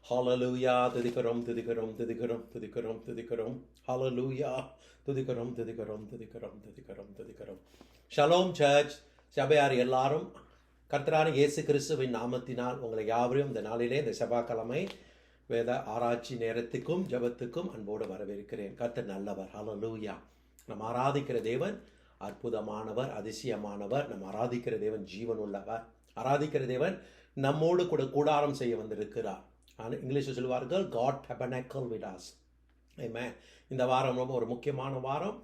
Hallelujah. துதிக்கிறோம் துதிக்கிறோம் துதிக்கிறோம் துதிக்கிறோம் துதிக்கிறோம். Hallelujah. துதிக்கிறோம் துதிக்கிறோம் துதிக்கிறோம் துதிக்கிறோம் துதிக்கிறோம். ஷலோம் சர்ச் சபையார் எல்லாரும் கர்த்தரான இயேசு கிறிஸ்துவின் நாமத்தினால் உங்களை யாவரையும் இந்த நாளிலே இந்த செவ்வாய்க்கிழமை வேத ஆராய்ச்சி நேரத்துக்கும் ஜபத்துக்கும் அன்போடு வரவேற்கிறேன். கர்த்தர் நல்லவர். ஹல்லேலூயா. நம்ம ஆராதிக்கிற தேவன் அற்புதமானவர், அதிசயமானவர். நம்ம ஆராதிக்கிற தேவன் ஜீவன் உள்ளவர். ஆராதிக்கிற தேவன் நம்மோடு கூட கூடாரம் செய்ய வந்திருக்கிறார். இங்கிலீஷில் சொல்லுவார்கள் God tabernacle with us. Amen. இந்த வாரம் ரொம்ப ஒரு முக்கியமான வாரம்.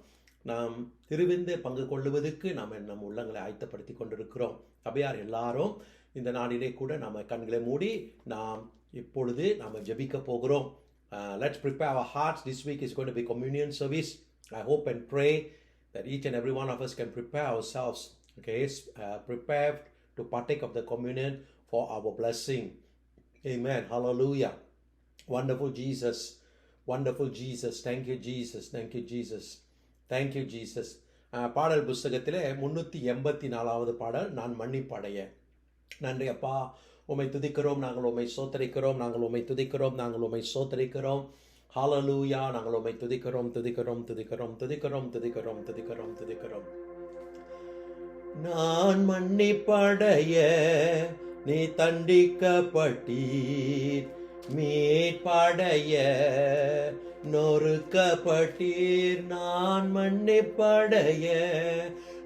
நாம் திருவிந்து பங்கு கொள்ளுவதற்கு நாம் நம் உள்ளங்களை ஆயத்தப்படுத்தி கொண்டிருக்கிறோம். சபையார் எல்லாரும் இந்த நாளிலே கூட நம்ம கண்களை மூடி நாம் இப்பொழுது நாம் ஜெபிக்க போகிறோம். Let's prepare our hearts. This week is going to be communion service. I hope and pray that each and every one of us can prepare ourselves, okay, prepare to partake of the communion for our blessing. Amen. Hallelujah. Wonderful Jesus. Wonderful Jesus. Thank you, Jesus. Thank you, Jesus. Thank you, Jesus. பாடல் புஸ்தகத்தில் 384வது பாடல், நான் மன்னிப்படைய. நன்றி அப்பா, உம்மை துதிக்கிறோம், நாங்கள் உம்மை சோத்தரிக்கிறோம், நாங்கள் உம்மை துதிக்கிறோம், நாங்கள் உம்மை சோத்தரிக்கிறோம். ஹalleluya. நாங்கள் உம்மை துதிக்கிறோம் துதிக்கிறோம் துதிக்கிறோம் துதிக்கிறோம் துதிக்கிறோம் துதிக்கிறோம் துதிக்கிறோம். நான் மன்னிப்படைய நீ தண்டிக்கப்பட்டீர், மீட்படைய நொறுக்கப்பட்டீர். நான் மன்னிப்படைய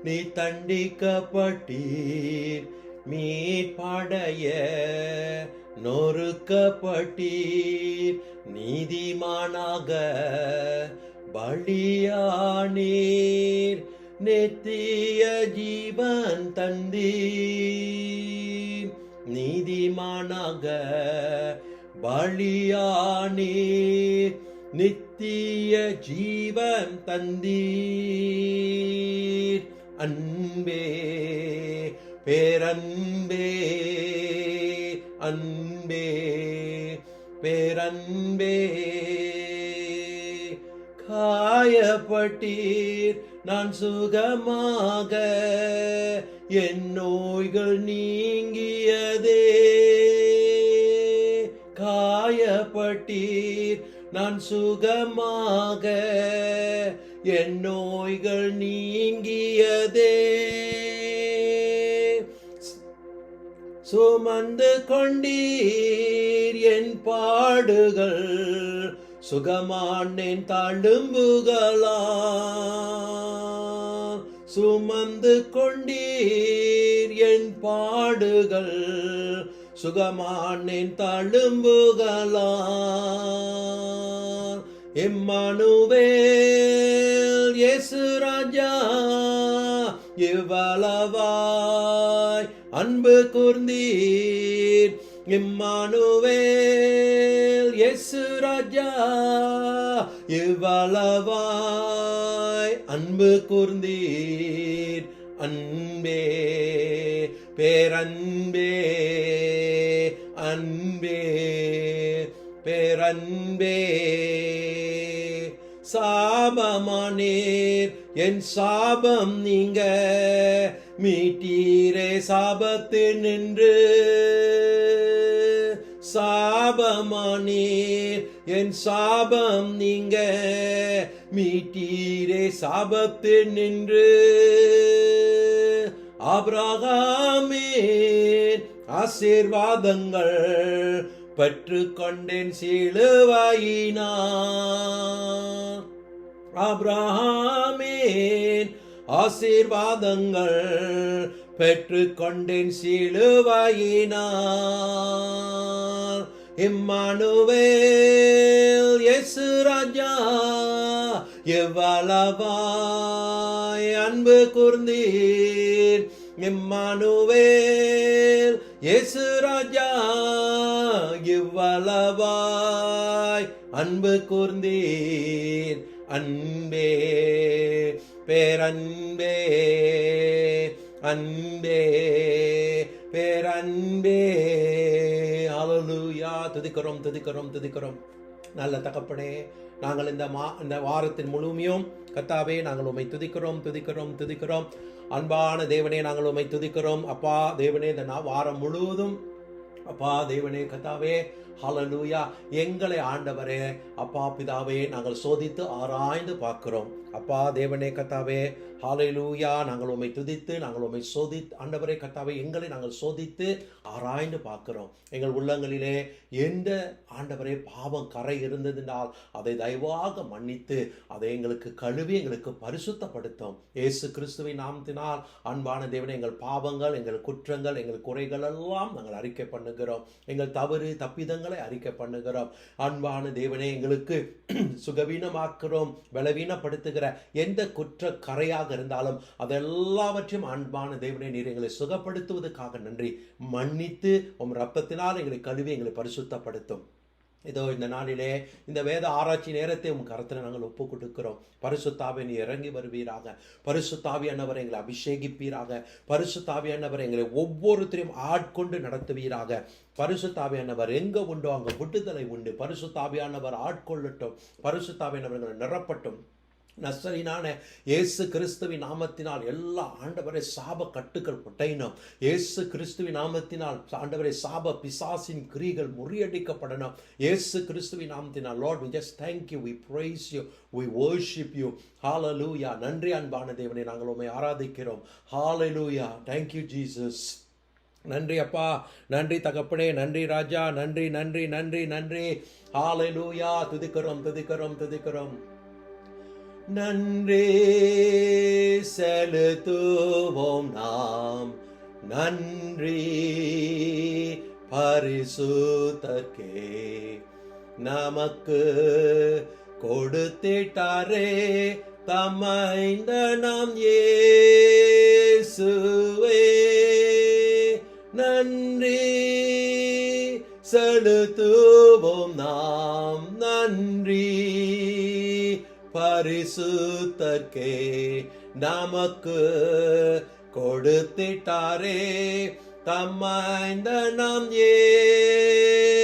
நீ தண்டிக்கப்பட்டீர், மீட்படைய நொறுக்கப்பட்டீர். நீதிமானாக பலியானீர், நித்திய ஜீவன் தந்தீர். நீதிமானாக பலியானீர், நித்திய ஜீவன் தந்தீர். அன்பே பேரன்பே, அன்பே பேரன்பே, காயப்பட்டீர் நான் சுகமாக, என் நோய்கள் நீங்கியதே. காயப்பட்டீர் நான் சுகமாக, என் நோய்கள் நீங்கியதே. சுமந்து கொண்டீர் என் பாடுகள், சுகமானேன் தழும்புகளா. சுமந்து கொண்டீர் என் பாடுகள், சுகமானேன் தழும்புகளா. இம்மானுவேல் இயேசு ராஜா, இவ்வளவாய் அன்பு கூர்ந்தீர். இம்மானுவேல் இயேசு ராஜா, இவ்வளவாய் அன்பு கூர்ந்தீர். அன்பே பேரன்பே, அன்பே பேரன்பே. சாபமானீர் என் சாபம் நீங்க, மீட்டீரே சாபத்து நின்று. சாபமானீர் என் சாபம் நீங்க, மீட்டீரே சாபத்து நின்று. ஆபிரகாமின் ஆசீர்வாதங்கள் பெற்றுக்கொண்டேன் சிலுவையினால். ஆபிரகாமின் ஆசீர்வாதங்கள் பெற்றுக்கொண்டேன் சிலுவையினால். இம்மானுவேல் இயேசு ராஜா, எவ்வளவாய் அன்பு கூர்ந்தீர். இம்மானுவேல் இயேசு ராஜா, இவ்வளவாய் அன்பு கூர்ந்தீர். அன்பே பேரன்பே, அன்பே பேரன்பே. ஹல்லேலூயா. துதிக்கிறோம் துதிக்கிறோம் துதிக்கிறோம். நல்ல தகப்பனே, நாங்கள் இந்த வாரத்தின் முழுமையும் கர்த்தாவே நாங்கள் உம்மை துதிக்கிறோம் துதிக்கிறோம் துதிக்கிறோம். அன்பான தேவனே, நாங்கள் உம்மை துதிக்கிறோம். அப்பா தேவனே, இந்த வாரம் முழுவதும் அப்பா தேவனே கர்த்தாவே, ஹalleluya, எங்களை ஆண்டவரே அப்பா பிதாவே நாங்கள் சோதித்து ஆராய்ந்து பார்க்கிறோம். அப்பா தேவனே கர்த்தாவே, ஹalleluya, நாங்கள் உம்மை துதித்து நாங்கள் உம்மை சோதித்து ஆண்டவரே கர்த்தாவே எங்களை நாங்கள் சோதித்து ஆராய்ந்து பார்க்கிறோம். எங்கள் உள்ளங்களிலே எந்த ஆண்டவரே பாவம் கரை இருந்ததினால் அதை தயவாக மன்னித்து அதை எங்களுக்கு கழுவி எங்களுக்கு பரிசுத்தப்படுத்தும். இயேசு கிறிஸ்துவின் நாமத்தினால் அன்பான தேவனே, எங்கள் பாவங்கள், எங்கள் குற்றங்கள், எங்கள் குறைகள் எல்லாம் நாங்கள் அறிக்கை பண்ணுகிறோம். எங்கள் தவறு தப்பிதங்களை அறிக்கை பண்ணுகிறோம். அன்பான தேவனே, எங்களுக்கு சுகவீனமாக்குறோம், பலவீனப்படுத்துகிற எந்த குற்ற கரையாக இருந்தாலும் அதெல்லாவற்றையும் அன்பான தேவனே நீர் எங்களை சுகப்படுத்துவதற்காக நன்றி. மன்னித்து உம் ரத்தத்தினால் எங்களை கழுவி எங்களை பரிசுத்தப்படுத்தும். இதோ இந்த நாளிலே இந்த வேத ஆராய்ச்சி நேரத்தை உம் கரத்தில் நாங்கள் ஒப்பு கொடுக்கிறோம். பரிசுத்தாவே நீ இறங்கி வருவீராக. பரிசுத்தாவியானவர் எங்களை அபிஷேகிப்பீராக. பரிசுத்தாவியானவர் எங்களை ஒவ்வொருத்தரையும் ஆட்கொண்டு நடத்துவீராக. பரிசுத்தாவியானவர் எங்க உண்டோ அங்க விடுதலை உண்டு. பரிசுத்தாவியானவர் ஆட்கொள்ளட்டும். பரிசுத்தாவியானவர் எங்களை நிரப்பட்டும். நசரீனான இயேசு கிறிஸ்துவின் நாமத்தினால் எல்லா ஆண்டவரே சாப கட்டுகள் உடையணும். இயேசு கிறிஸ்துவின் நாமத்தினால் ஆண்டவரே சாப பிசாசின் கிரிகள் முறியடிக்கப்படணும். இயேசு கிறிஸ்துவின் நாமத்தினால் Lord, we just thank you, we praise you, we worship you. Hallelujah. நன்றி அன்பான தேவனே, நாங்கள் உம்மை ஆராதிக்கிறோம். Hallelujah. Thank you Jesus. நன்றி அப்பா, நன்றி தகப்பனே, நன்றி ராஜா, நன்றி நன்றி நன்றி நன்றி. Hallelujah. துதிக்கிறோம் துதிக்கிறோம் துதிக்கிறோம். நன்றி செலுத்துவோம் நாம், நன்றி பரிசுத்தர்க்கே, நமக்கு கொடுத்திட்டாரே தமைந்த நாம் இயேசுவே. நன்றி செலுத்துவோம் நாம், நன்றி பரிசுத்தர்க்கே, நமக்கு கொடுத்திட்டாரே தம்மைந்த நாம் இயேசுவே.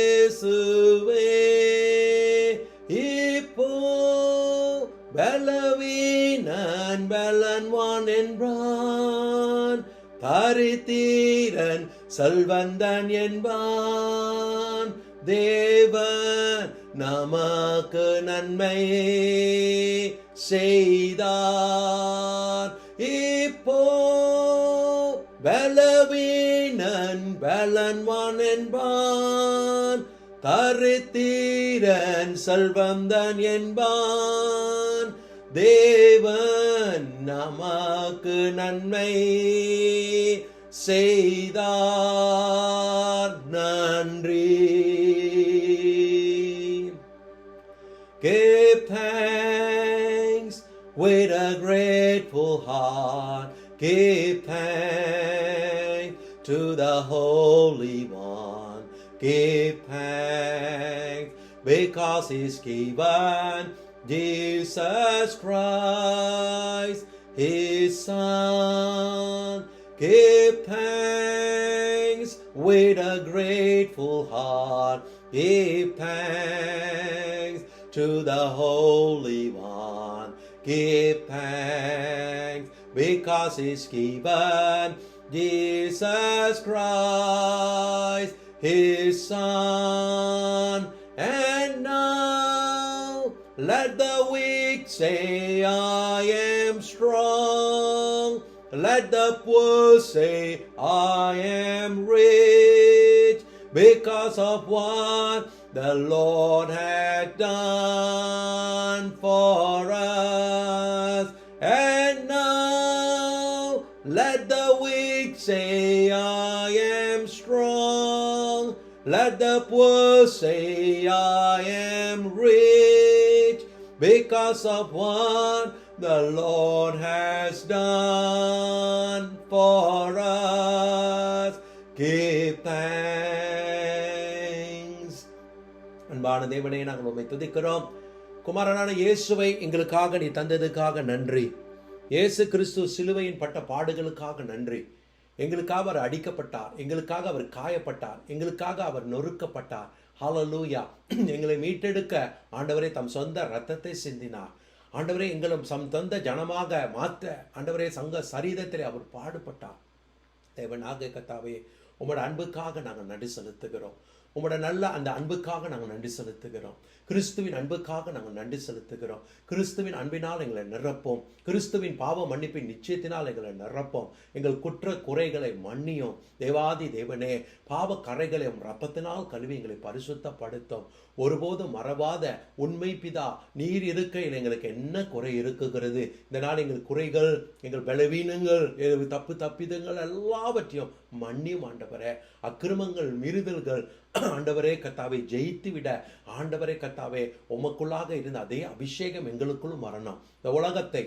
இப்போ பலவீனன் பலன்வான் என்பான், தரித்திரன் செல்வந்தன் என்பான். தேவன் நமக்கு நன்மை செய்தார். இப்போ பலவீனன் பலன்வான் என்பான், தரித்திரன் செல்வந்தன் என்பான். தேவன் நமக்கு நன்மை செய்தார். நன்றி. Give thanks with a grateful heart. Give thanks to the Holy One. Give thanks because He's given Jesus Christ, His Son. Give thanks with a grateful heart. Give thanks to the Holy One. Give thanks because He's given Jesus Christ, His Son. And now let the weak say, I am strong. Let the poor say, I am rich, because of what the Lord had done for us. And now let the weak say, I am strong. Let the poor say, I am rich, because of what the Lord has done for us. Give thanks. அன்பான தேவனே, நாங்கள் உம்மை துதிக்கிறோம். குமாரனான இயேசுவை எங்களுக்காக நீ தந்ததுக்காக நன்றி. இயேசு கிறிஸ்து சிலுவையின் பட்ட பாடுகளுக்காக நன்றி. எங்களுக்காக அவர் அடிக்கப்பட்டார், எங்களுக்காக அவர் காயப்பட்டார், எங்களுக்காக அவர் நொறுக்கப்பட்டார். ஹல்லேலூயா. எங்களை மீட்டெடுக்க ஆண்டவரே தம் சொந்த இரத்தத்தை சிந்தினார். ஆண்டவரே எங்களும் சொந்த ஜனமாக மாற்ற ஆண்டவரே சங்க சரீரத்திலே அவர் பாடுபட்டார். தேவனாக கர்த்தாவே, உம்முடைய அன்புக்காக நாங்கள் நன்றி செலுத்துகிறோம். உம்முடைய நல்ல அந்த அன்புக்காக நாங்கள் நன்றி செலுத்துகிறோம். கிறிஸ்துவின் அன்புக்காக நாங்கள் நன்றி செலுத்துகிறோம். கிறிஸ்துவின் அன்பினால் எங்களை நிரப்போம். கிறிஸ்துவின் பாவ மன்னிப்பின் நிச்சயத்தினால் எங்களை நிரப்போம். எங்கள் குற்ற குறைகளை மன்னியும். தேவாதி தேவனே, பாவ கரைகளை ரப்பத்தினால் கழுவி எங்களை பரிசுத்தப்படுத்தும். ஒருபோதும் மறவாத உண்மை பிதா நீர் இருக்கையில் எங்களுக்கு என்ன குறை இருக்குகிறது? இந்த நாள் எங்கள் குறைகள், எங்கள் பலவீனங்கள், தப்பிதங்கள் எல்லாவற்றையும் மன்னியும் ஆண்டவரே. அக்கிரமங்கள் மீறுதல்கள் ஆண்டவரே கர்த்தாவை ஜெயித்து விட ஆண்டவரே கர்த்தாவே உமக்குள்ளாக இருந்த அதே அபிஷேகம் எங்களுக்குள்ளும் வரணும். இந்த உலகத்தை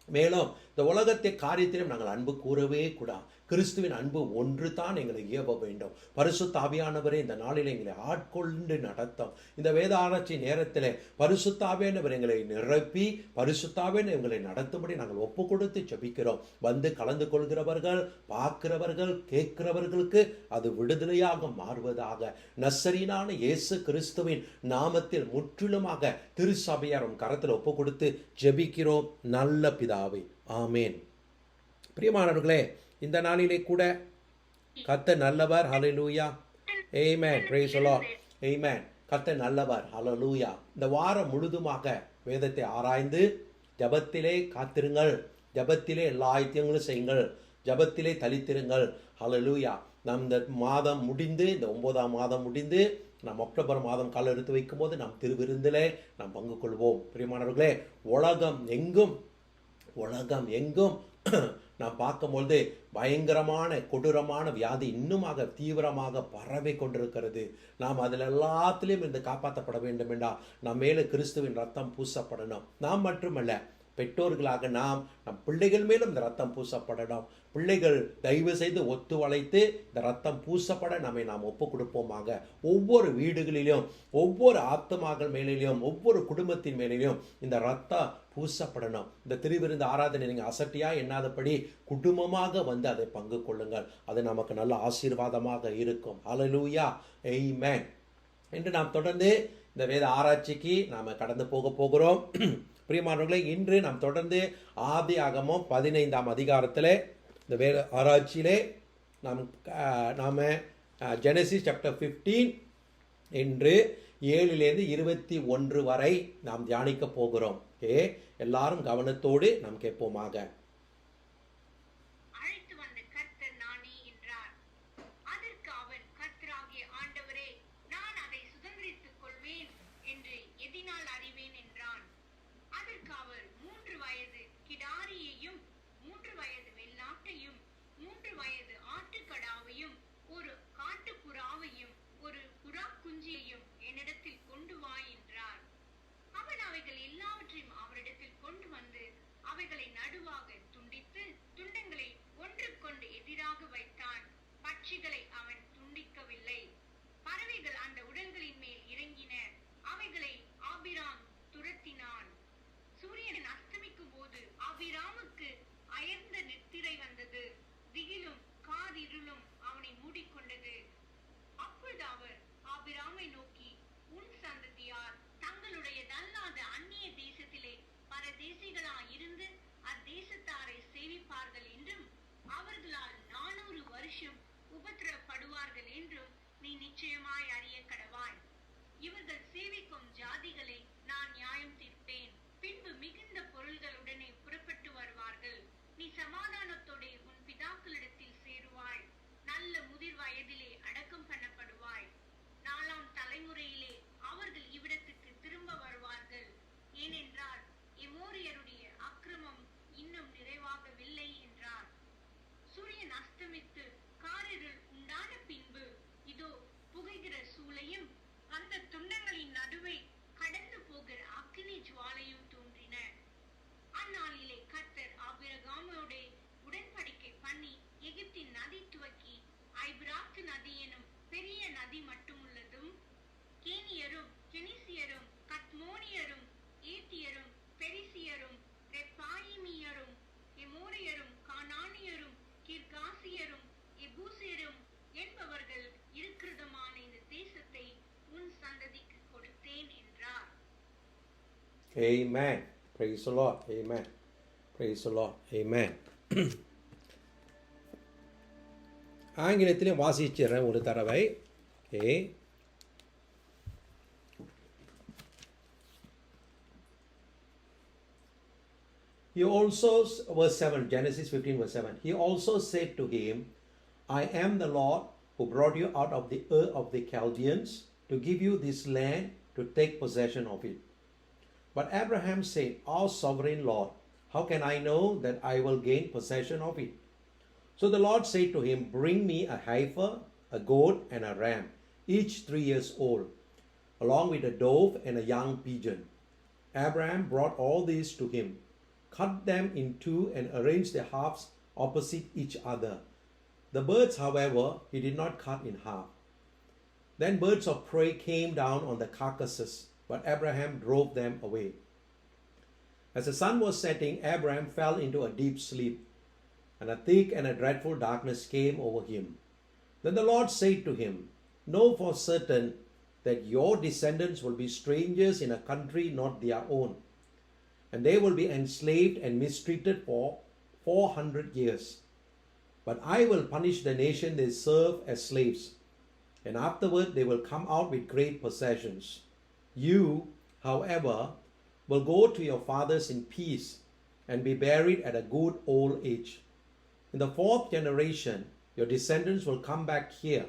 மேலும் இந்த உலகத்தை காரியத்திலும் நாங்கள் அன்பு கூறவே கூடாது. கிறிஸ்துவின் அன்பு ஒன்று தான் எங்களை ஏவ வேண்டும். பரிசுத்த ஆவியானவரே இந்த நாளில் எங்களை ஆட்கொண்டு நடத்தும். இந்த வேத ஆராய்ச்சி நேரத்தில் பரிசுத்த ஆவியானவர் எங்களை நிரப்பி பரிசுத்த ஆவியானவர் எங்களை நடத்தும்படி நாங்கள் ஒப்பு கொடுத்து ஜெபிக்கிறோம். வந்து கலந்து கொள்கிறவர்கள், பார்க்கிறவர்கள், கேட்கிறவர்களுக்கு அது விடுதலையாக மாறுவதாக நசரீனான இயேசு கிறிஸ்துவின் நாமத்தில் முற்றிலுமாக திருச்சபையாரும் கரத்தில் ஒப்பு கொடுத்து ஜெபிக்கிறோம் நல்ல பிதாவே. ஆமேன். பிரியமானவர்களே, இந்த நாளிலே கூட கர்த்தர் நல்லவர். ஹல்லேலூயா. ஆமென். Praise the lord. ஆமென். கர்த்தர் நல்லவர். ஹல்லேலூயா. இந்த வாரம் முழுதுமாக வேதத்தை ஆராய்ந்து ஜெபத்திலே காத்திருங்கள். ஜெபத்திலே எல்லா ஐத்தியங்களும் செய்யுங்கள். ஜெபத்திலே தளித்திருங்கள். ஹல்லேலூயா. நம் இந்த மாதம் முடிந்து, இந்த 9ஆம் மாதம் முடிந்து நாம் அக்டோபர் மாதம் கால எடுத்து வைக்கும் போது நாம் திருவிருந்திலே நாம் பங்கு கொள்வோம். பிரியமானவர்களே, உலகம் எங்கும் நாம் பார்க்கும்பொழுது பயங்கரமான கொடூரமான வியாதி இன்னுமாக தீவிரமாக பரவி கொண்டிருக்கிறது. நாம் அதில் எல்லாத்திலையும் இருந்து காப்பாற்றப்பட வேண்டும் என்றால் நம் மேலே கிறிஸ்துவின் ரத்தம் பூசப்படணும். நாம் மட்டுமல்ல, பெற்றோர்களாக நாம் நம் பிள்ளைகள் மேலும் இந்த ரத்தம் பூசப்படணும். பிள்ளைகள் தயவு செய்து ஒத்துழைத்து இந்த ரத்தம் பூசப்பட நாம் ஒப்பு கொடுப்போமாக. ஒவ்வொரு வீடுகளிலும், ஒவ்வொரு ஆத்மாக்கள் மேலேயும், ஒவ்வொரு குடும்பத்தின் மேலேயும் இந்த ரத்தம் பூசப்படணும். இந்த திருவிருந்து ஆராதனை நீங்கள் அசட்டியா எண்ணாதபடி குடும்பமாக வந்து அதை பங்கு கொள்ளுங்கள். அது நமக்கு நல்ல ஆசீர்வாதமாக இருக்கும். ஹல்லேலூயா. ஆமென். இன்று நாம் தொடர்ந்து இந்த வேத ஆராய்ச்சிக்கு நாம் கடந்து போகிறோம். பிரியமானவர்களே, இன்று நாம் தொடர்ந்து ஆதியாகமம் 15ஆம் அதிகாரத்தில் இந்த வேத ஆராய்ச்சியிலே நாம் ஜெனசிஸ் சாப்டர் 15 என்று 7 21 வரை நாம் தியானிக்க போகிறோம். எல்லாரும் கவனத்தோடு நாம் கேட்போமாக. Amen. Praise the Lord. Amen. Praise the Lord. Amen. ஆங்கிலத்திலையும் வாசிச்சிடுறேன் ஒரு தடவை. Okay. He also, verse 7, Genesis 15 verse 7, he also said to him, I am the Lord who brought you out of the Ur of the Chaldeans to give you this land to take possession of it. But Abraham said, O sovereign Lord, how can I know that I will gain possession of it? So the Lord said to him, bring me a heifer, a goat, and a ram, each 3 years old, along with a dove and a young pigeon. Abraham brought all these to him, cut them in two, and arranged the halves opposite each other. The birds, however, he did not cut in half. Then birds of prey came down on the carcasses, but Abraham drove them away. As the sun was setting, Abraham fell into a deep sleep, and a thick and a dreadful darkness came over him. Then the Lord said to him, know for certain that your descendants will be strangers in a country not their own, and they will be enslaved and mistreated for 400 years. But I will punish the nation they serve as slaves, and afterward they will come out with great possessions. You, however, will go to your fathers in peace and be buried at a good old age. In the 4th generation, your descendants will come back here,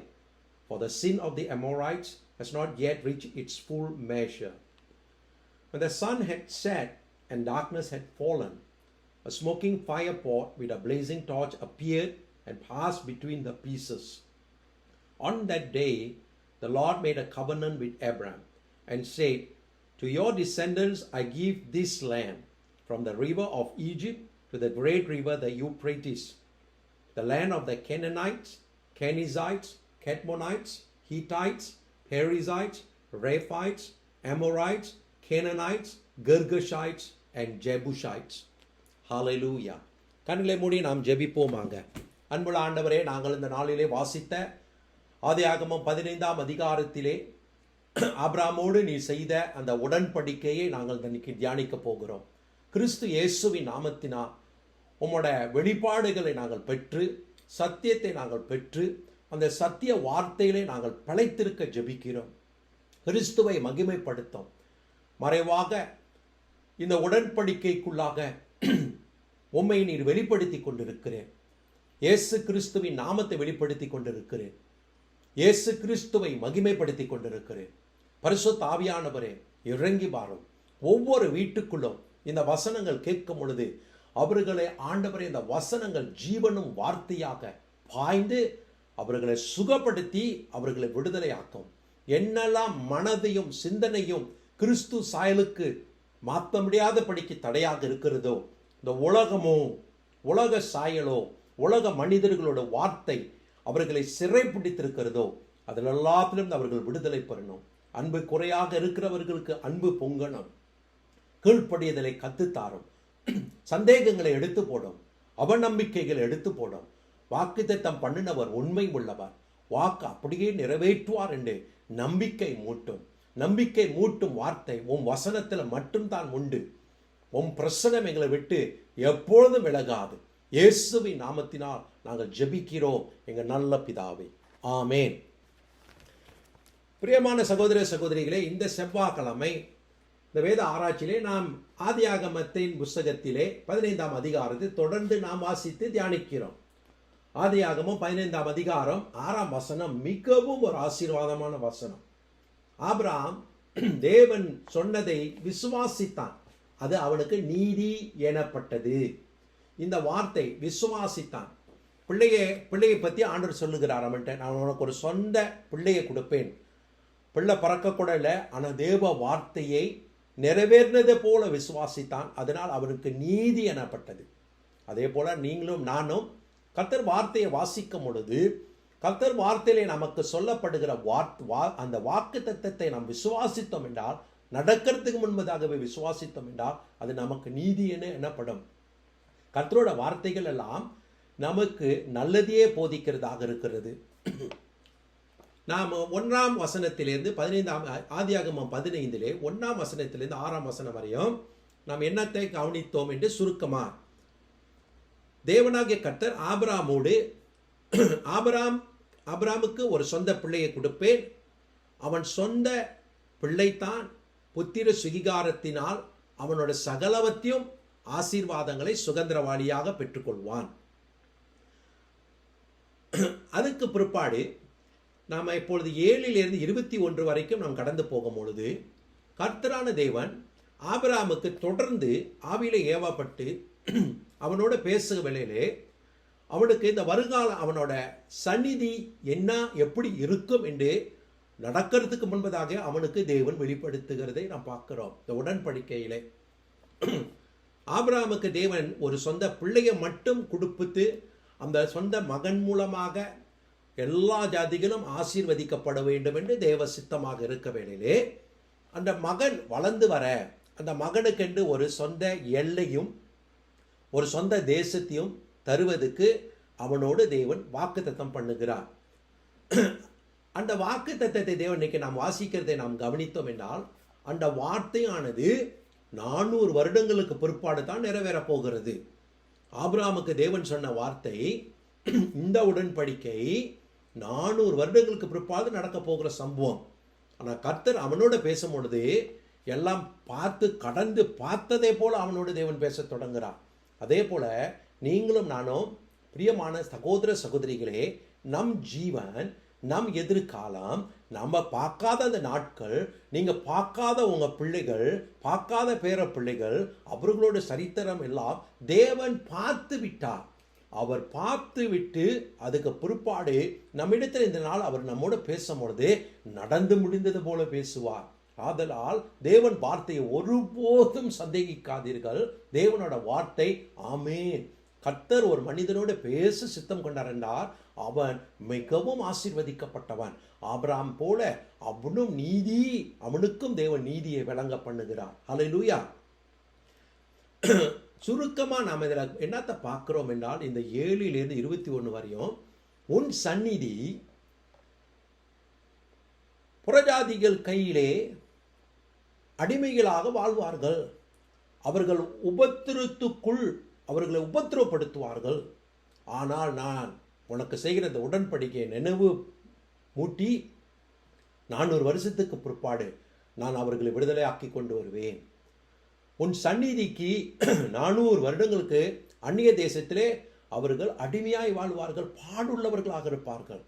for the sin of the Amorites has not yet reached its full measure. When the sun had set and darkness had fallen, a smoking fire pot with a blazing torch appeared and passed between the pieces. On that day, the Lord made a covenant with Abraham and said, to your descendants I give this land, from the river of Egypt to the great river the Euphrates, the land of the Canaanites, Kenizzites, Kadmonites, Hittites, Perizzites, Rephites, Amorites, Canaanites, Girgashites, and Jebusites. Hallelujah. கண்களை மூடி நாம் ஜெபிப்போமாங்க. அன்புள்ள ஆண்டவரே, நாங்கள் இந்த நாளிலே வாசித்த ஆதியாகமம் 15ஆம் அதிகாரத்திலே ஆபிரகாமோடு நீ செய்த அந்த உடன்படிக்கையை நாங்கள் இன்னைக்கு தியானிக்க போகிறோம். கிறிஸ்து இயேசுவின் நாமத்தினால் உம்மோட வெளிப்பாடுகளை நாங்கள் பெற்று, சத்தியத்தை நாங்கள் பெற்று, அந்த சத்திய வார்த்தையிலே நாங்கள் பிழைத்திருக்க ஜெபிக்கிறோம். கிறிஸ்துவை மகிமைப்படுத்தும். மறைவாக இந்த உடன்படிக்கைக்குள்ளாக உம்மை நீர் வெளிப்படுத்தி கொண்டிருக்கிறேன். இயேசு கிறிஸ்துவின் நாமத்தை வெளிப்படுத்தி கொண்டிருக்கிறேன். இயேசு கிறிஸ்துவை மகிமைப்படுத்தி கொண்டிருக்கிறேன். பரிசுத்த ஆவியானவரே, இறங்கி வாரும். ஒவ்வொரு வீட்டுக்குள்ளும் இந்த வசனங்கள் கேட்கும் பொழுது அவர்களை ஆண்டவரே இந்த வசனங்கள் ஜீவனும் வார்த்தையாக பாய்ந்து அவர்களை சுகப்படுத்தி அவர்களை விடுதலையாக்கும். என்னெல்லாம் மனதையும் சிந்தனையும் கிறிஸ்து சாயலுக்கு மாற்ற முடியாதபடிக்கு தடையாக இருக்கிறதோ, இந்த உலகமோ, உலக சாயலோ, உலக மனிதர்களோட வார்த்தை அவர்களை சிறைப்பிடித்திருக்கிறதோ, அதில் எல்லாத்திலும் அவர்கள் விடுதலை பெறணும். அன்பு குறையாக இருக்கிறவர்களுக்கு அன்பு பொங்கணும். கீழ்ப்படியதலை கத்துத்தாரும். சந்தேகங்களை எடுத்து போடும். அவநம்பிக்கைகளை எடுத்து போடும். வாக்குத்தத்தம் பண்ணினவர் உண்மை உள்ளவர், வாக்கு அப்படியே நிறைவேற்றுவார் என்று நம்பிக்கை மூட்டும். நம்பிக்கை மூட்டும் வார்த்தை உன் வசனத்தில் மட்டும்தான் உண்டு. உன் பிரசனம் எங்களை விட்டு எப்பொழுதும் விலகாது. இயேசுவின் நாமத்தினால் நாங்கள் ஜெபிக்கிறோம் எங்கள் நல்ல பிதாவே, ஆமேன். பிரியமான சகோதர சகோதரிகளே, இந்த செவ்வாய்க்கிழமை இந்த வேத ஆராய்ச்சியிலே நாம் ஆதியாகமத்தின் புஸ்தகத்திலே 15ஆம் அதிகாரத்தை தொடர்ந்து நாம் வாசித்து தியானிக்கிறோம். ஆதியாகமம் 15ஆம் அதிகாரம் 6ஆம் வசனம் மிகவும் ஒரு ஆசீர்வாதமான வசனம். ஆபிரகாம் தேவன் சொன்னதை விசுவாசித்தான், அது அவனுக்கு நீதி எனப்பட்டது. இந்த வார்த்தை விசுவாசித்தான். பிள்ளையை பற்றி ஆண்டவர் சொல்லுகிறார், அவன்கிட்ட நான் உனக்கு ஒரு சொந்த பிள்ளையை கொடுப்பேன். பிள்ளை பறக்கக்கூட இல்லை, ஆனால் தேவ வார்த்தையை நிறைவேறினதை போல விசுவாசித்தான். அதனால் அவனுக்கு நீதி எனப்பட்டது. அதே போல நீங்களும் நானும் கர்த்தர் வார்த்தையை வாசிக்கும் பொழுது கர்த்தர் வார்த்தையிலே நமக்கு சொல்லப்படுகிற அந்த வாக்கு தத்தத்தை நாம் விசுவாசித்தோம் என்றால், நடக்கிறதுக்கு முன்பதாகவே விசுவாசித்தோம் என்றால் அது நமக்கு நீதி என எனப்படும். கர்த்தரோட வார்த்தைகள் எல்லாம் நமக்கு நல்லதையே போதிக்கிறதாக இருக்கிறது. நாம் 1ஆம் வசனத்திலிருந்து 15ஆம் ஆதியாகமம் 15 1ஆம் வசனத்திலிருந்து 6ஆம் வசனம் வரையும் நாம் என்னத்தை கவனித்தோம் என்று சுருக்கமா, தேவனாகிய கர்த்தர் ஆபிரகாமோடு ஆபிரகாமுக்கு ஒரு சொந்த பிள்ளையை கொடுப்பேன், அவன் சொந்த பிள்ளைத்தான் புத்திர சுகிகாரத்தினால் அவனோட சகலவத்தையும் ஆசீர்வாதங்களை சுதந்திரவாளியாக பெற்றுக்கொள்வான். அதுக்கு பிற்பாடு நாம் இப்பொழுது 7 21 வரைக்கும் நாம் கடந்து போகும் பொழுது கர்த்தரான தேவன் ஆபிரகாமுக்கு தொடர்ந்து ஆவியிலே ஏவப்பட்டு அவனோட பேசுகிற வேளையிலே அவனுக்கு இந்த வருகால அவனோட சந்நிதி என்ன எப்படி இருக்கும் என்று நடக்கிறதுக்கு முன்பதாக அவனுக்கு தேவன் வெளிப்படுத்துகிறதை நாம் பார்க்கிறோம். இந்த உடன்படிக்கையிலே ஆபிரகாமுக்கு தேவன் ஒரு சொந்த பிள்ளையை மட்டும் கொடுத்து அந்த சொந்த மகன் மூலமாக எல்லா ஜாதிகளும் ஆசீர்வதிக்கப்பட வேண்டும் என்று தேவ சித்தமாக இருக்க வேளையிலே அந்த மகன் வளர்ந்து வர அந்த மகனுக்கென்று ஒரு சொந்த எல்லையும் ஒரு சொந்த தேசத்தையும் தருவதற்கு அவனோடு தேவன் வாக்குத்தத்தம் பண்ணுகிறார். அந்த வாக்குத்தத்தத்தை தேவன் இன்னைக்கு நாம் வாசிக்கிறதை நாம் கவனித்தோம் என்றால் அந்த வார்த்தையானது 400 வருடங்களுக்கு பிற்பாடு தான் நிறைவேறப் போகிறது. ஆபிரகாமுக்கு தேவன் சொன்ன வார்த்தை, இந்த உடன்படிக்கை 400 வருடங்களுக்கு பிற்பாடு நடக்க போகிற சம்பவம். ஆனால் கர்த்தர் அவனோட பேசும் பொழுது எல்லாம் பார்த்து கடந்து பார்த்ததே போல அவனோடு தேவன் பேச தொடங்குகிறார். அதே போல நீங்களும் நானும் பிரியமான சகோதர சகோதரிகளே, நம் ஜீவன், நம் எதிர்காலம், நம்ம பார்க்காத அந்த நாட்கள், நீங்கள் பார்க்காத உங்கள் பிள்ளைகள், பார்க்காத பேர பிள்ளைகள், அவர்களோட சரித்திரம் எல்லாம் தேவன் பார்த்து விட்டார். அவர் பார்த்து விட்டு அதுக்கு பிற்பாடு நம்மிடத்தில் இந்த நாள் அவர் நம்மோட பேசும்பொழுது நடந்து முடிந்தது போல பேசுவார். ஆதலால் தேவன் வார்த்தையை ஒருபோதும் சந்தேகிக்காதீர்கள். தேவனோட வார்த்தை ஆமேன். கர்த்தர் ஒரு மனிதனோடு பேச சித்தம் கொண்டார் என்றார், அவன் மிகவும் ஆசீர்வதிக்கப்பட்டவன். ஆபிரகாம் போல அவனுக்கும் தேவன் நீதியை விளங்க பண்ணுகிறார். ஹல்லேலூயா. சுருக்கமாக நாம் இதில் என்னத்தை பார்க்கிறோம் என்றால், இந்த 7 21 வரையும் உன் சந்நிதி புறஜாதிகள் கையிலே அடிமைகளாக வாழ்வார்கள். அவர்கள் அவர்களை உபத்திரவப்படுத்துவார்கள். ஆனால் நான் உனக்கு செய்கிற இந்த உடன்படிக்கையை நினைவு மூட்டி 400 வருஷத்துக்கு பிற்பாடு நான் அவர்களை விடுதலை ஆக்கி கொண்டு வருவேன். உன் சந்நிதிக்கு 400 வருடங்களுக்கு அந்நிய தேசத்திலே அவர்கள் அடிமையாய் வாழ்வார்கள், பாடுள்ளவர்களாக இருப்பார்கள்.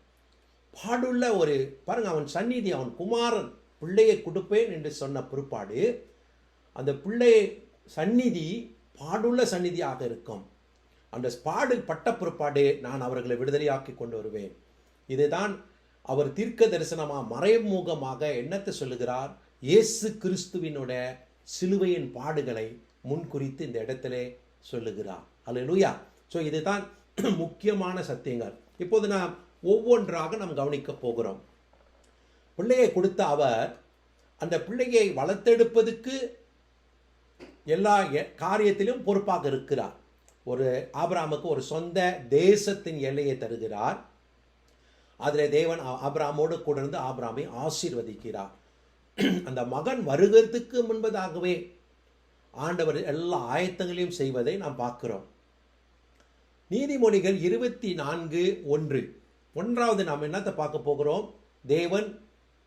பாடுள்ள ஒரு பாருங்க, அவன் சந்நிதி, அவன் குமாரன் பிள்ளையை கொடுப்பேன் என்று சொன்ன பிற்பாடு அந்த பிள்ளை சந்நிதி பாடுள்ள சந்நிதியாக இருக்கும். அந்த பாடு பட்ட பிற்பாடு நான் அவர்களை விடுதலையாக்கி கொண்டு வருவேன். இதுதான் அவர் தீர்க்க தரிசனமாக மறைமுகமாக என்னத்தை சொல்லுகிறார், இயேசு கிறிஸ்துவினுடைய சிலுவையின் பாடுகளை முன்குறித்து இந்த இடத்திலே சொல்லுகிறார். அல்லேலூயா. ஸோ இதுதான் முக்கியமான சத்தியங்கள். இப்போது நாம் ஒவ்வொன்றாக நாம் கவனிக்க போகிறோம். பிள்ளையை கொடுத்த அவர் அந்த பிள்ளையை வளர்த்தெடுப்பதற்கு எல்லா காரியத்திலும் பொறுப்பாக இருக்கிறார். ஒரு ஆபிரகாமுக்கு ஒரு சொந்த தேசத்தின் எல்லையை தருகிறார். அதில் தேவன் ஆபிரகாமோடு கூட இருந்து ஆபிரகாமை ஆசீர்வதிக்கிறார். அந்த மகன் வருகிறதுக்கு முன்பதாகவே ஆண்டவர் எல்லா ஆயத்தங்களையும் செய்வதை நாம் பார்க்கிறோம். நீதிமொழிகள் 24:1 நாம் என்னத்தை பார்க்க போகிறோம், தேவன்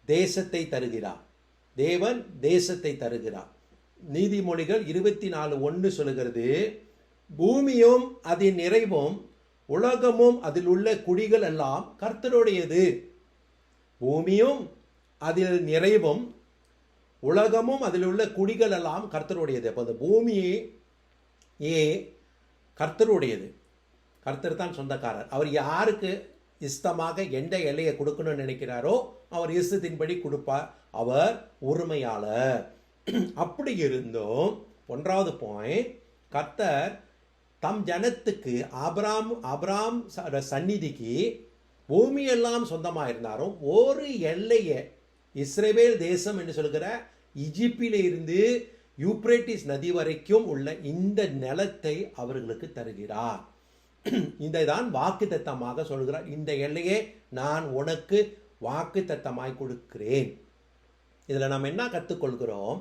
தேசத்தை தருகிறார். தேவன் தேசத்தை தருகிறார். நீதிமொழிகள் 24:1 சொல்லுகிறது, பூமியும் அதன் நிறைவும் உலகமும் அதில் உள்ள குடிகள் எல்லாம் கர்த்தருடையது. பூமியும் அதில் நிறைவும் உலகமும் அதில் உள்ள குடிகள் எல்லாம் கர்த்தருடையது. அப்போ அந்த பூமியே கர்த்தருடையது. கர்த்தர் தான் சொந்தக்காரர். அவர் யாருக்கு இஷ்டமாக எந்த எல்லையை கொடுக்கணும்னு நினைக்கிறாரோ அவர் இஷ்டத்தின்படி கொடுப்பார். அவர் உரிமையாளர். அப்படி இருந்தும் 1வது பாயிண்ட், கர்த்தர் தம் ஜனத்துக்கு ஆபிரகாம் சந்நிதிக்கு பூமியெல்லாம் சொந்தமாக இருந்தாலும் ஒரு எல்லையை இஸ்ரவேல் தேசம் என்று சொல்கிற ஈஜிப்தில் இருந்து யூப்ரேட்டிஸ் நதி வரைக்கும் உள்ள இந்த நிலத்தை அவர்களுக்கு தருகிறார். இதைதான் வாக்கு தத்தமாக சொல்கிறார். இந்த எல்லையை நான் உனக்கு வாக்கு தத்தமாய் கொடுக்கிறேன். இதில் நாம் என்ன கற்றுக்கொள்கிறோம்,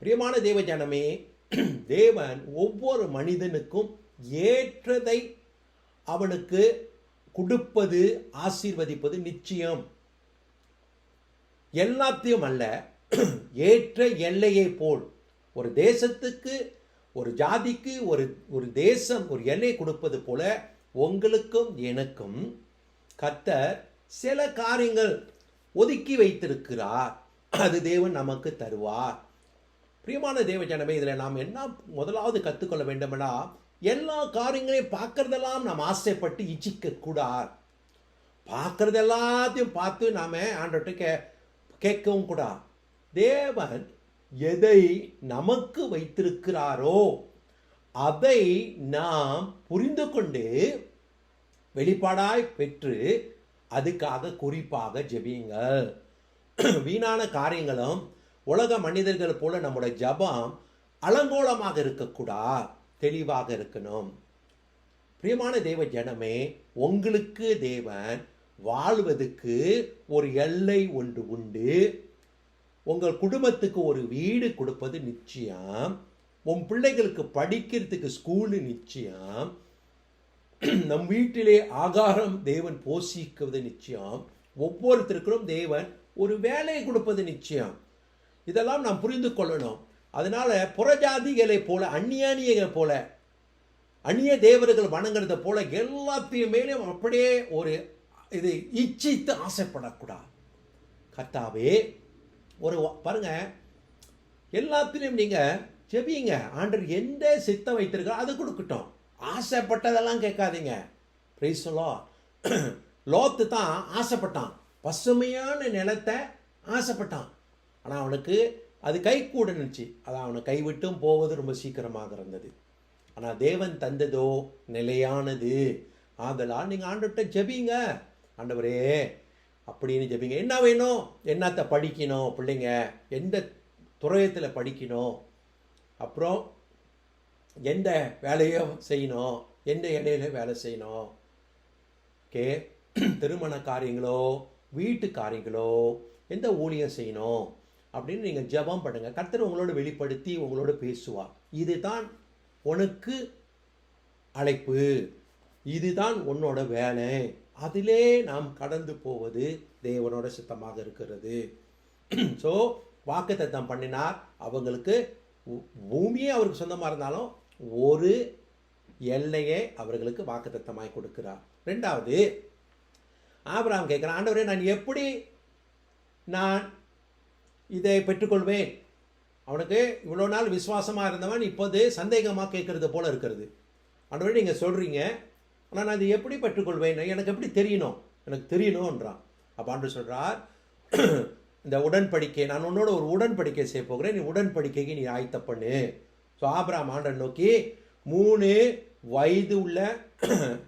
பிரியமான தேவ ஜனமே, தேவன் ஒவ்வொரு மனிதனுக்கும் ஏற்றதை அவனுக்கு கொடுப்பது ஆசீர்வதிப்பது நிச்சயம். எல்லாத்தையும் அல்ல, ஏற்ற எல்லையை போல் ஒரு தேசத்துக்கு, ஒரு ஜாதிக்கு, ஒரு தேசம் ஒரு எல்லை கொடுப்பது போல உங்களுக்கும் எனக்கும் கர்த்தர் சில காரியங்கள் ஒதுக்கி வைத்திருக்கிறார். அது தேவன் நமக்கு தருவார். பிரியமான தேவ ஜனமே, இதில் நாம் என்ன முதலாவது கற்றுக்கொள்ள வேண்டும்னா, எல்லா காரியங்களையும் பார்க்கறதெல்லாம் நாம் ஆசைப்பட்டு இச்சிக்க கூடாது. பார்க்கறது எல்லாத்தையும் பார்த்து நாம் ஆண்டவர்கிட்ட கேட்கவும் கூடாது. தேவன் எதை நமக்கு வைத்திருக்கிறாரோ அதை நாம் புரிந்து கொண்டு வெளிப்பாடாய் பெற்று அதுக்காக குறிப்பாக ஜெபியுங்கள். வீணான காரியங்களும் உலக மனிதர்கள் போல நம்முடைய ஜபம் அலங்கோலமாக இருக்கக்கூடாது, தெளிவாக இருக்கணும். பிரியமான தேவ ஜனமே, உங்களுக்கு தேவன் வாழ்வதற்கு ஒரு எல்லை ஒன்று உண்டு. உங்கள் குடும்பத்துக்கு ஒரு வீடு கொடுப்பது நிச்சயம். உன் பிள்ளைகளுக்கு படிக்கிறதுக்கு ஸ்கூலு நிச்சயம். நம் வீட்டிலே ஆகாரம் தேவன் போஷிக்குவது நிச்சயம். ஒவ்வொருத்தருக்கும் தேவன் ஒரு வேலையை கொடுப்பது நிச்சயம். இதெல்லாம் நாம் புரிந்து கொள்ளணும். அதனால புறஜாதிகளை போல, அந்நியர்கள் போல, அந்நிய தேவர்கள் வணங்குறத போல எல்லாத்தையும் மேலும் அப்படியே ஒரு இது இச்சித்து ஆசைப்படக்கூடாது. கர்த்தாவே, ஒரு பாருங்க, எல்லாத்திலையும் நீங்க ஜெபிங்க. ஆண்டவர் எந்த சித்தம் வைத்திருக்கோ அது கொடுக்கட்டும். ஆசைப்பட்டதெல்லாம் கேட்காதீங்க. Price the Lord. லோத்து தான் ஆசைப்பட்டான், பசுமையான நிலத்தை ஆசைப்பட்டான். ஆனால் அவனுக்கு அது கை கூட நினச்சி, அதான் அவனை கைவிட்டும் போவது ரொம்ப சீக்கிரமாக இருந்தது. ஆனால் தேவன் தந்ததோ நிலையானது. ஆதலால் நீங்கள் ஆண்டவர்கிட்ட ஜெபிங்க. ஆண்டவரே அப்படின்னு ஜெபிங்க. என்ன வேணும், என்னத்தை படிக்கணும், பிள்ளைங்க எந்த துறையத்தில் படிக்கணும், அப்புறம் எந்த வேலையோ செய்யணும், எந்த இடையில வேலை செய்யணும், ஓகே, திருமண காரியங்களோ வீட்டு காரியங்களோ எந்த ஊழியம் செய்யணும் அப்படின்னு நீங்கள் ஜெபம் பண்ணுங்க. கர்த்தர் உங்களோட வெளிப்படுத்தி உங்களோட பேசுவார். இதுதான் உனக்கு அழைப்பு, இதுதான் உன்னோட வேலை. அதிலே நாம் கடந்து போவது தேவனோட சித்தமாக இருக்கிறது. ஸோ வாக்குத்தத்தம் பண்ணினார். அவங்களுக்கு பூமியே அவருக்கு சொந்தமாக இருந்தாலும் ஒரு எல்லையை அவர்களுக்கு வாக்குத்தத்தமாய் கொடுக்கிறார். ரெண்டாவது, ஆபிரகாம் கேட்குறான், ஆண்டவரே நான் எப்படி நான் இதை பெற்றுக்கொள்வேன்? அவனுக்கு இவ்வளோ நாள் விசுவாசமாக இருந்தவன் இப்போது சந்தேகமாக கேட்கறது போல இருக்கிறது. ஆண்டவரே நீங்கள் சொல்கிறீங்க, ஆனால் நான் இதை எப்படி பெற்றுக்கொள்வேன், எனக்கு எப்படி தெரியணும், எனக்கு தெரியணும்ன்றான். அப்போ ஆண்டவர் சொல்கிறார், இந்த உடன்படிக்கை, நான் உன்னோட ஒரு உடன்படிக்கை செய்ய போகிறேன், நீ உடன்படிக்கைக்கு நீ ஆயத்த பண்ணு. ஸோ ஆபிரகாம் ஆண்டவர் நோக்கி 3 வயது உள்ள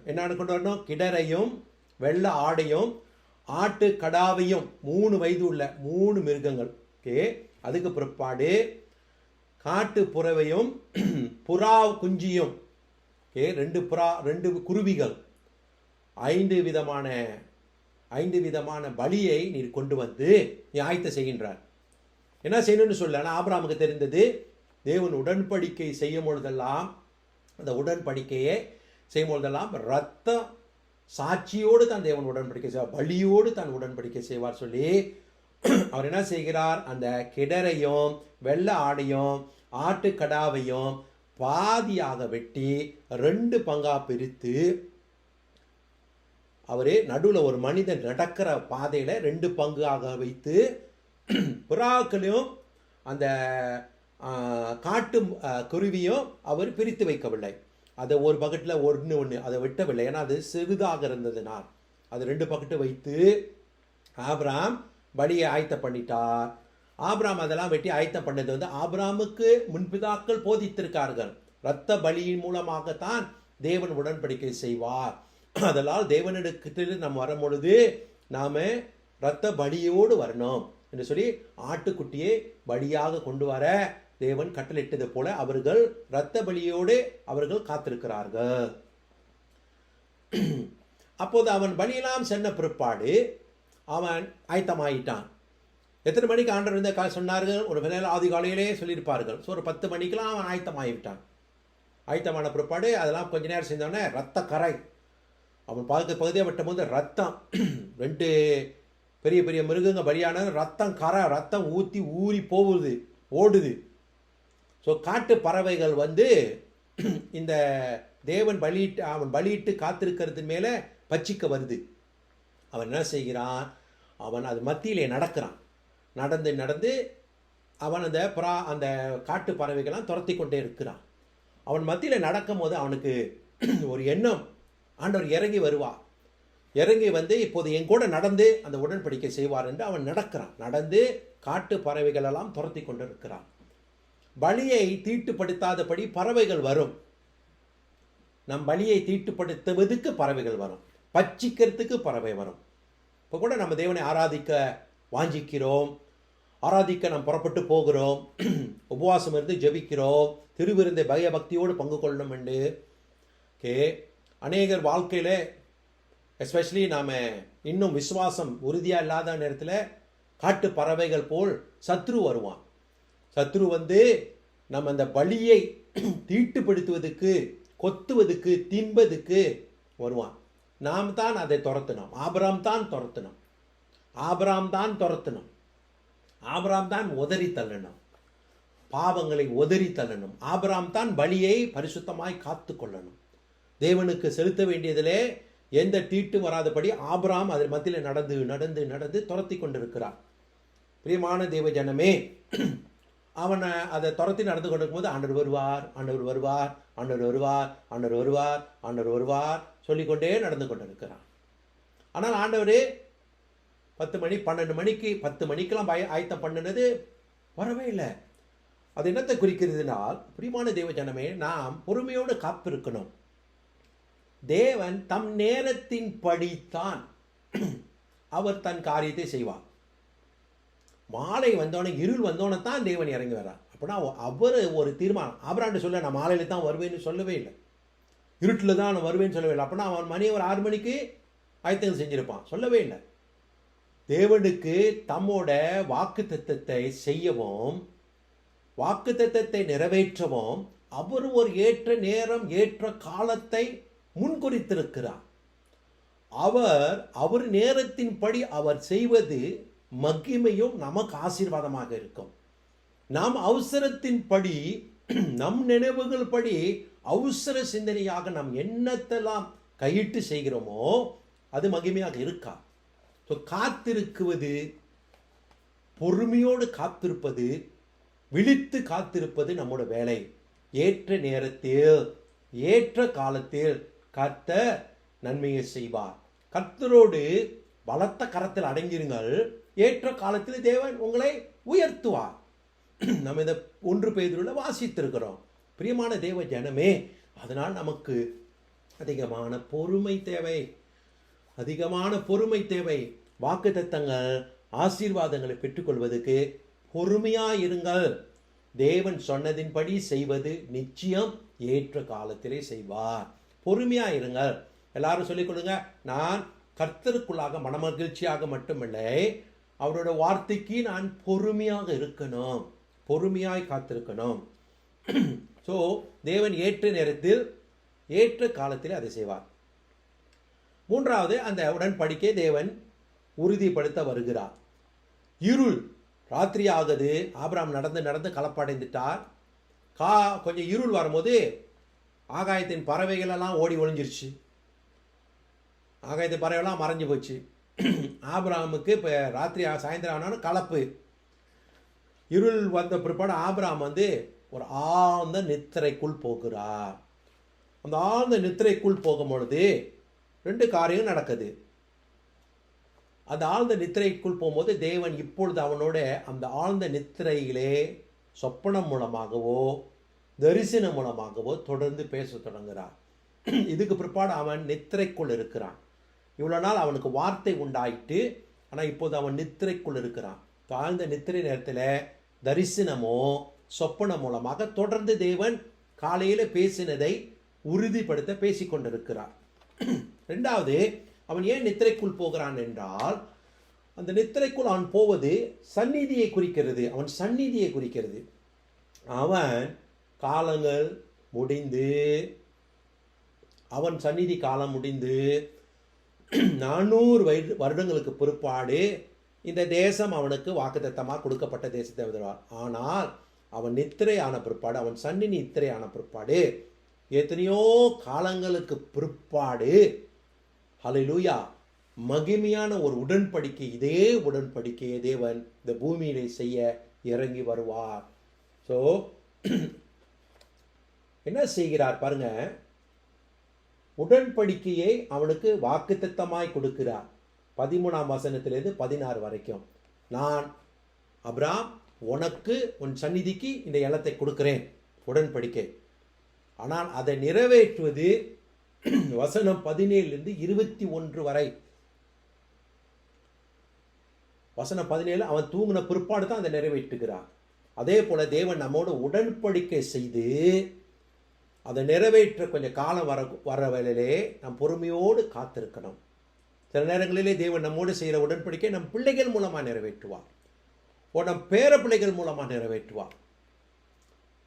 என்னன்னு கொண்டு வரணும், கிடரையும் வெள்ளை ஆடையும் ஆட்டு கடாவையும், 3 வயது உள்ள 3 மிருகங்கள், ஓகே. அதுக்கு பிற்பாடு காட்டு புறவையும் புறா குஞ்சியும், ஓகே, 2 புறா 2 குருவிகள், 5 விதமான பலியை நீர் கொண்டு வந்து நீ ஆயத்த செய்கின்றார். என்ன செய்யணும்னு சொல்ல, ஆபிரகாமுக்கு தெரிந்தது, தேவன் உடன்படிக்கை செய்யும் பொழுதெல்லாம், அந்த உடன்படிக்கையை செய்யும் பொழுதெல்லாம் இரத்த சாட்சியோடு தான் தேவன் உடன்படிக்கை செய்வார், பலியோடு தான் உடன்படிக்கை செய்வார் சொல்லி அவர் என்ன செய்கிறார், அந்த கிடரையும் வெள்ளை ஆடையும் ஆட்டுக்கடாவையும் பாதியாக வெட்டி 2 பங்கா பிரித்து, அவரே நடுவில் ஒரு மனிதன் நடக்கிற பாதையில் 2 பங்காக வைத்து, புறாக்களையும் அந்த காட்டு குருவியும் அவர் பிரித்து வைக்கவில்லை. அதை ஒரு பக்கெட்டில் ஒன்று அதை வெட்டவில்லை, ஏன்னா அது சிறிதாக இருந்ததுனால் அது 2 பக்கெட்டு வைத்து ஆபிரகாம் பலியை ஆயத்தம் பண்ணிட்டார். ஆபிரகாம் அதெல்லாம் வெட்டி ஆயத்தம் பண்ணது வந்து ஆபிரகாமுக்கு முன்பிதாக்கள் போதித்திருக்கார்கள். இரத்த பலியின் மூலமாகத்தான் தேவன் உடன்படிக்கை செய்வார். அதனால் தேவனிடத்தில் நாம் வரும் பொழுது நாம இரத்த பலியோடு வரணும் என்று சொல்லி ஆட்டுக்குட்டியை பலியாக கொண்டு வர தேவன் கட்டளையிட்டது போல அவர்கள் இரத்த பலியோடு அவர்கள் காத்திருக்கிறார்கள். அப்போது அவன் பலியெல்லாம் சென்ற பிற்பாடு அவன் ஆயத்தமாயிட்டான். எத்தனை மணிக்கு ஆண்டவர் இருந்த சொன்னார்கள், ஒரு அதிகாலையிலே சொல்லியிருப்பார்கள். ஸோ ஒரு 10 மணிக்கெல்லாம் அவன் ஆயத்தமாகிவிட்டான். ஆயத்தமான பிற்பாடு அதெல்லாம் கொஞ்ச நேரம் செஞ்சோடனே ரத்த கரை அவன் பகுதியை வெட்டும் போது ரத்தம் 2 பெரிய பெரிய மிருகங்க பலியான ரத்தம் ஊறி போகுது, ஓடுது. ஸோ காட்டு பறவைகள் இந்த தேவன் அவன் பலியிட்டு காத்திருக்கிறது மேலே பச்சிக்க வருது. அவன் என்ன செய்கிறான்? அவன் அது மத்தியிலே நடக்கிறான். நடந்து அவன் அந்த காட்டு பறவைகள்லாம் துரத்தி கொண்டே இருக்கிறான். அவன் மத்தியில் நடக்கும் போது அவனுக்கு ஒரு எண்ணம், ஆண்டவர் இறங்கி வருவார், இறங்கி இப்போது என் கூட நடந்து அந்த உடன்படிக்கை செய்வார் என்று அவன் நடந்து காட்டு பறவைகளெல்லாம் துரத்தி கொண்டு இருக்கிறான். பலியை தீட்டுப்படுத்தாதபடி பறவைகள் வரும். நம் பலியை தீட்டுப்படுத்துவதற்கு பறவைகள் வரும், பட்சிக்கிறதுக்கு பறவை வரும். இப்போ கூட நம்ம தேவனை ஆராதிக்க வாஞ்சிக்கிறோம், ஆராதிக்க நாம் புறப்பட்டு போகிறோம், உபவாசம் இருந்து ஜெபிக்கிறோம், திருவிருந்தை பயபக்தியோடு பங்கு கொள்ளணும் என்று. அநேகர் வாழ்க்கையில் எஸ்பெஷலி நாம் இன்னும் விசுவாசம் உறுதியாக இல்லாத நேரத்தில் காட்டு பறவைகள் போல் சத்ரு வருவான். சத்ரு நம்ம அந்த பலியை தீட்டுப்படுத்துவதற்கு, கொத்துவதற்கு, தின்பதுக்கு வருவான். நாம் தான் அதை துரத்தினோம். ஆபிரகாம் தான் உதறி தள்ளணும், பாவங்களை உதறி தள்ளணும். ஆபிரகாம் தான் பலியை பரிசுத்தமாய் காத்து கொள்ளணும். தேவனுக்கு செலுத்த வேண்டியதிலே எந்த தீட்டு வராதபடி ஆபிரகாம் அதன் மத்தியில் நடந்து துரத்தி கொண்டிருக்கிறார். பிரியமான தேவ ஜனமே, அவனை அதை துரத்தி நடந்து கொண்டிருக்கும் போது ஆண்டவர் வருவார் சொல்லிக்கொண்டே நடந்து கொண்டிருக்கிறான். ஆனால் ஆண்டவர் 10 மணி 12 மணிக்கு 10 மணிக்கெல்லாம் ஆயத்தம் பண்ணினது வரவே இல்லை. அது என்னத்தை குறிக்கிறதுனால், பிரியமான தேவ ஜனமே, நாம் பொறுமையோடு காத்திருக்கணும். தேவன் தம் நேரத்தின் படித்தான் அவர் தன் காரியத்தை செய்வார். மாலை வந்தோடனே, இருள் வந்தோடனே தான் தேவன் இறங்கி வர்றார். அப்படின்னா அவர் ஒரு தீர்மானம். ஆபிரகாம் சொல்ல, நான் மாலையில் தான் வருவேன்னு சொல்லவே இல்லை, இருட்டில் தான் நான் வருவேன்னு சொல்லவே இல்லை. அப்படின்னா அவன் மணி ஒரு 6 மணிக்கு ஆயத்தங்கள் செஞ்சிருப்பான், சொல்லவே இல்லை. தேவனுக்கு தம்மோட வாக்கு தத்தத்தை செய்யவும், வாக்கு தத்தத்தை நிறைவேற்றவும் அவர் ஒரு ஏற்ற நேரம், ஏற்ற காலத்தை முன்குறித்திருக்கிறார். அவர் நேரத்தின்படி அவர் செய்வது மகிமையும் நமக்கு ஆசீர்வாதமாக இருக்கும். நாம் அவசரத்தின்படி, நம் நினைவுகள் படி, அவசர சிந்தனையாக நாம் என்னத்தெல்லாம் கையிட்டு செய்கிறோமோ அது மகிமையாக இருக்கா. காத்திருக்குவது, பொறுமையோடு காத்திருப்பது, விழித்து காத்திருப்பது நம்மோட வேலை. ஏற்ற நேரத்தில், ஏற்ற காலத்தில் கர்த்தர் நன்மையை செய்வார். கர்த்தரோடு பலத்த கரத்தில் அடங்கிருங்கள், ஏற்ற காலத்தில் தேவன் உங்களை உயர்த்துவார். நம்ம இந்த 1 பேதுருல வாசித்திருக்கிறோம். பிரியமான தேவ ஜனமே, அதனால் நமக்கு அதிகமான பொறுமை தேவை. வாக்குத்தத்தங்கள், ஆசீர்வாதங்களை பெற்றுக்கொள்வதற்கு பொறுமையாயிருங்கள். தேவன் சொன்னதின்படி செய்வது நிச்சயம் ஏற்ற காலத்திலே செய்வார். பொறுமையாயிருங்கள். எல்லாரும் சொல்லிக் கொடுங்க, நான் கர்த்தருக்குள்ளாக மனமகிழ்ச்சியாக மட்டுமில்லை, அவரோட வார்த்தைக்கு நான் பொறுமையாக இருக்கணும், பொறுமையாய் காத்திருக்கணும். ஸோ தேவன் ஏற்ற நேரத்தில், ஏற்ற காலத்தில் அதை செய்வார். 3வது, அந்த உடன்படிக்கை தேவன் உறுதிப்படுத்த வருகிறார். இருள், ராத்திரி ஆகுது, ஆபிரகாம் நடந்து கலப்படைந்துட்டார். கொஞ்சம் இருள் வரும்போது ஆகாயத்தின் பறவைகள் எல்லாம் ஓடி ஒளிஞ்சிருச்சு, ஆகாயத்தின் பறவைகள்லாம் மறைஞ்சு போச்சு. ஆபிரகாமுக்கு இப்போ ராத்திரி சாயந்தரம் ஆனாலும் கலப்பு. இருள் வந்த பிற்பாடு ஆபிரகாம் ஒரு ஆழ்ந்த நித்திரைக்குள் போகிறார். அந்த ஆழ்ந்த நித்திரைக்குள் போகும்பொழுது 2 காரியம் நடக்குது. அந்த ஆழ்ந்த நித்திரைக்குள் போகும்போது தேவன் இப்பொழுது அவனோட அந்த ஆழ்ந்த நித்திரையிலே சொப்பனம் மூலமாகவோ தரிசனம் மூலமாகவோ தொடர்ந்து பேச தொடங்குகிறார். இதுக்கு பிற்பாடு அவன் நித்திரைக்குள் இருக்கிறான். இவ்வளோ நாள் அவனுக்கு வார்த்தை உண்டாயிட்டு, ஆனால் இப்போது அவன் நித்திரைக்குள் இருக்கிறான். ஆழ்ந்த நித்திரை நேரத்தில் தரிசனமோ சொப்பனம் மூலமாக தொடர்ந்து தேவன் காலையில் பேசினதை உறுதிப்படுத்த பேசிக்கொண்டிருக்கிறார். 2வது, அவன் ஏன் நித்திரைக்குள் போகிறான் என்றால், அந்த நித்திரைக்குள் அவன் போவது சந்நிதியை குறிக்கிறது. அவன் சந்நிதியை குறிக்கிறது. அவன் காலங்கள் முடிந்து அவன் சந்நிதி காலம் முடிந்து 400 வருடங்களுக்கு பிற்பாடு இந்த தேசம் அவனுக்கு வாக்குத்தத்தமாக கொடுக்கப்பட்ட தேசத்தை வருவார். ஆனால் அவன் நித்திரை ஆன பிற்பாடு, அவன் சந்நிதி நித்திரை ஆன பிற்பாடு, எத்தனையோ காலங்களுக்கு பிற்பாடு, ஹல்லேலூயா, மகிமையான ஒரு உடன்படிக்கை, இதே உடன்படிக்கையை தேவன் இந்த பூமியிலே செய்ய இறங்கி வருவார். ஸோ என்ன செய்கிறார் பாருங்க, உடன்படிக்கையை அவனுக்கு வாக்குத்தத்தமாய் கொடுக்கிறார். 13ஆம் வசனத்திலிருந்து 16 வரைக்கும், நான் அப்ராம் உனக்கு உன் சந்நிதிக்கு இந்த இடத்தை கொடுக்கிறேன், உடன்படிக்கை. ஆனால் அதை நிறைவேற்றுவது வசனம் 17 21 வரை. வசனம் 17 அவன் தூங்கின பிற்பாடு தான் அதை நிறைவேற்றுகிறான். அதே போல தேவன் நம்மோடு உடன்படிக்கை செய்து அதை நிறைவேற்ற கொஞ்சம் காலம் வர வேலையிலே நாம் பொறுமையோடு காத்திருக்கணும். சில நேரங்களிலே தேவன் நம்மோடு செய்கிற உடன்படிக்கை நம் பிள்ளைகள் மூலமாக நிறைவேற்றுவார், நம் பேர பிள்ளைகள் மூலமாக நிறைவேற்றுவார்.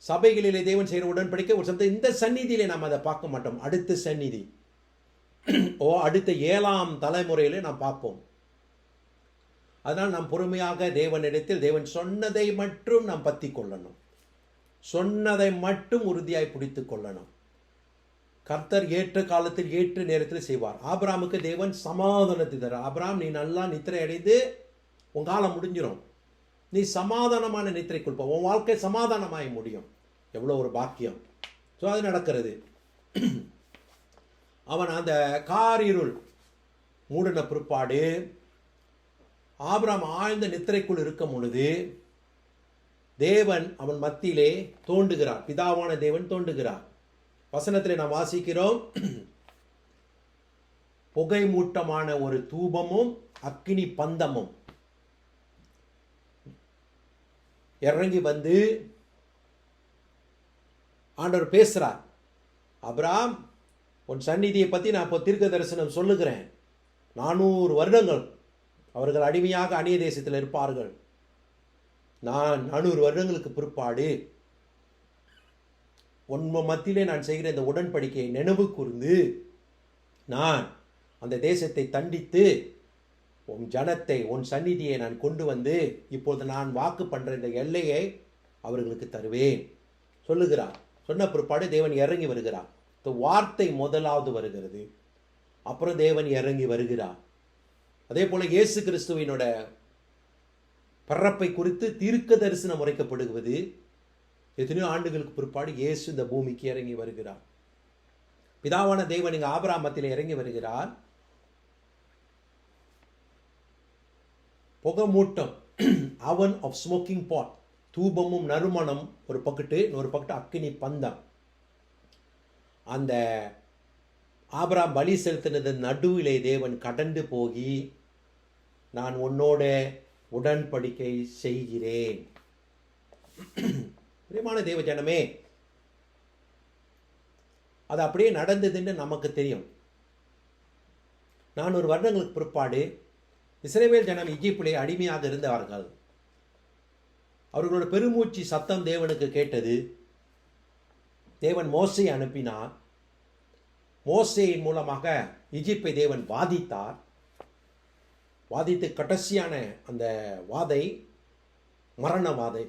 சபைகளிலே தேவன் செய்கிற உடன்படிக்கை ஒரு சமயத்தில் இந்த சந்நிதியிலே நாம் அதை பார்க்க மாட்டோம், அடுத்த சந்நிதி அடுத்த 7ஆம் தலைமுறையிலே நாம் பார்ப்போம். அதனால் நாம் பொறுமையாக தேவனிடத்தில் தேவன் சொன்னதை மட்டும் நாம் பற்றி கொள்ளணும், சொன்னதை மட்டும் உறுதியாய் பிடித்து கொள்ளணும். கர்த்தர் ஏற்ற காலத்தில் ஏற்ற நேரத்தில் செய்வார். ஆபிரகாமுக்கு தேவன் சமாதானத்தை தர, ஆபிரகாம் நீ நல்லா நித்திரை அடைந்து உன் காலம் முடிஞ்சிடும், நீ சமாதானமான நித்திரை கொடுப்ப, உன் வாழ்க்கை சமாதானமாய் முடியும். எவ்வளோ ஒரு பாக்கியம். ஸோ அது நடக்கிறது. அவன் அந்த காரிருள் மூடின பிற்பாடு ஆபிரகாம் ஆழ்ந்த நித்திரைக்குள் இருக்கும் பொழுது தேவன் அவன் மத்தியிலே தோன்றுகிறார், பிதாவான தேவன் தோன்றுகிறார். வசனத்தில் நாம் வாசிக்கிறோம், புகை மூட்டமான ஒரு தூபமும் அக்கினி பந்தமும் இறங்கி வந்து ஆண்டவர் பேசுறார். அப்ராம் உன் சந்நிதியை பற்றி நான் இப்போ தீர்க்க தரிசனம் சொல்லுகிறேன். 400 வருடங்கள் அவர்கள் அடிமையாக அந்நிய தேசத்தில் இருப்பார்கள். நான் 400 வருடங்களுக்கு பிற்பாடு உன் மத்தியிலே நான் செய்கிற இந்த உடன்படிக்கையை நினைவு கூர்ந்து நான் அந்த தேசத்தை தண்டித்து உன் ஜனத்தை உன் சந்நிதியை நான் கொண்டு வந்து இப்பொழுது நான் வாக்கு பண்ற இந்த எல்லையை அவர்களுக்கு தருவேன் சொல்லுகிறார். சொன்ன பிற்பாடு தேவன் இறங்கி வருகிறார். இந்த வார்த்தை முதலாவது வருகிறது, அப்புறம் தேவன் இறங்கி வருகிறார். அதே போல இயேசு கிறிஸ்துவினோட பிறப்பை குறித்து தீர்க்க தரிசனம் உரைக்கப்படுவது எத்தனையோ ஆண்டுகளுக்கு பிற்பாடு இயேசு இந்த பூமிக்கு இறங்கி வருகிறார். பிதாவான தேவன் இங்கு ஆபிரகாமத்தில் இறங்கி வருகிறார். புகமூட்டம், அவன் ஆஃப் ஸ்மோக்கிங் பாட், தூபமும் நறுமணம் ஒரு பக்கத்து, இன்னொரு பக்கத்து அக்கினி பந்தம். அந்த ஆபிரகாம் பலி செலுத்தினது நடுவிலே தேவன் கடந்து போகி நான் உன்னோட உடன்படிக்கை செய்கிறேன். பிரியமான தேவ ஜனமே, அது அப்படியே நடந்ததுன்னு நமக்கு தெரியும். 400 வருடங்களுக்கு பிற்பாடு இஸ்ரவேல் ஜனம் எகிப்திலே அடிமையாக இருந்தார்கள். அவர்களோட பெருமூச்சு சத்தம் தேவனுக்கு கேட்டது. தேவன் மோசையை அனுப்பினார். மோசேயின் மூலமாக எகிப்தை தேவன் வாதித்தார். வாதித்து கடைசியான அந்த வாதை மரண வாதை.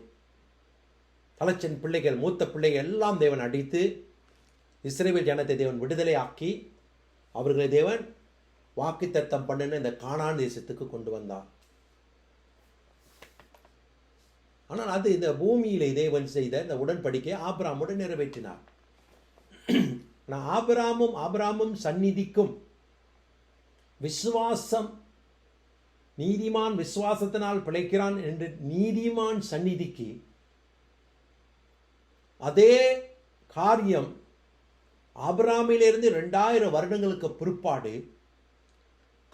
தலைச்சன் பிள்ளைகள், மூத்த பிள்ளைகள் எல்லாம் தேவன் அடித்து இஸ்ரவேல் ஜனத்தை தேவன் விடுதலை ஆக்கி அவர்களை தேவன் வாக்குத்தத்தம் பண்ணின இந்த கானான் தேசத்துக்கு கொண்டு வந்தார். ஆனால் அது இந்த பூமியிலே தேவன் செய்த இந்த உடன்படிக்கையை ஆபிரகாமுடன் நிறைவேற்றினார். நான் ஆபிரகாமும் சந்நிதிக்கும் விசுவாசம், நீதிமான் விசுவாசத்தினால் பிழைக்கிறான் என்று நீதிமான் சந்நிதிக்கு அதே காரியம் ஆபிரகாமிலிருந்து 2000 வருடங்களுக்கு பிற்பாடு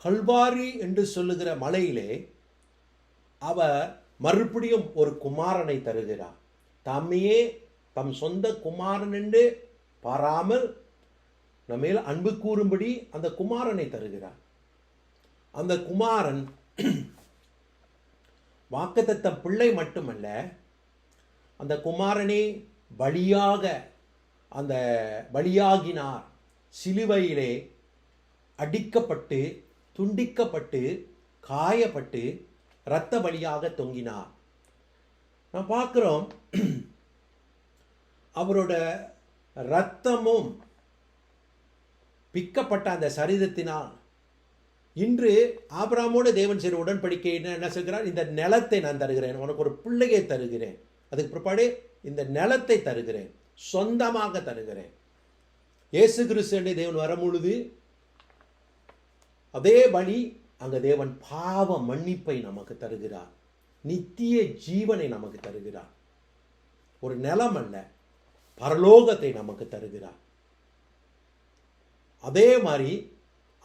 கல்வாரி என்று சொல்லுகிற மலையிலே அவர் மறுபடியும் ஒரு குமாரனை தருகிறார். தம்மையே தம் சொந்த குமாரன் என்று பாராமல் நம்மேல் அன்பு கூறும்படி அந்த குமாரனை தருகிறார். அந்த குமாரன் வாக்குத்தத்தம் பிள்ளை மட்டுமல்ல, அந்த குமாரனே பலியாக அந்த பலியாகினார். சிலுவையிலே அடிக்கப்பட்டு துண்டிக்கப்பட்டு காயப்பட்டு இரத்த பலியாக தொங்கினார். நான் பார்க்கிறோம், அவரோட இரத்தமும் பிக்கப்பட்ட அந்த சரீரத்தினால் இன்று ஆபிரகாமோடு தேவன் செய்த உடன்படிக்கை என்ன சொல்கிறார்? இந்த நிலத்தை நான் தருகிறேன், உனக்கு ஒரு பிள்ளையை தருகிறேன், அதுக்கு பிற்பாடு இந்த நிலத்தை தருகிறேன், சொந்தமாக தருகிறேன். இயேசு கிறிஸ்து தேவன் வரும்பொழுது அதே பலி அங்க தேவன் பாவ மன்னிப்பை நமக்கு தருகிறார், நித்திய ஜீவனை நமக்கு தருகிறார். ஒரு நிலம் அல்ல, பரலோகத்தை நமக்கு தருகிறார். அதே மாதிரி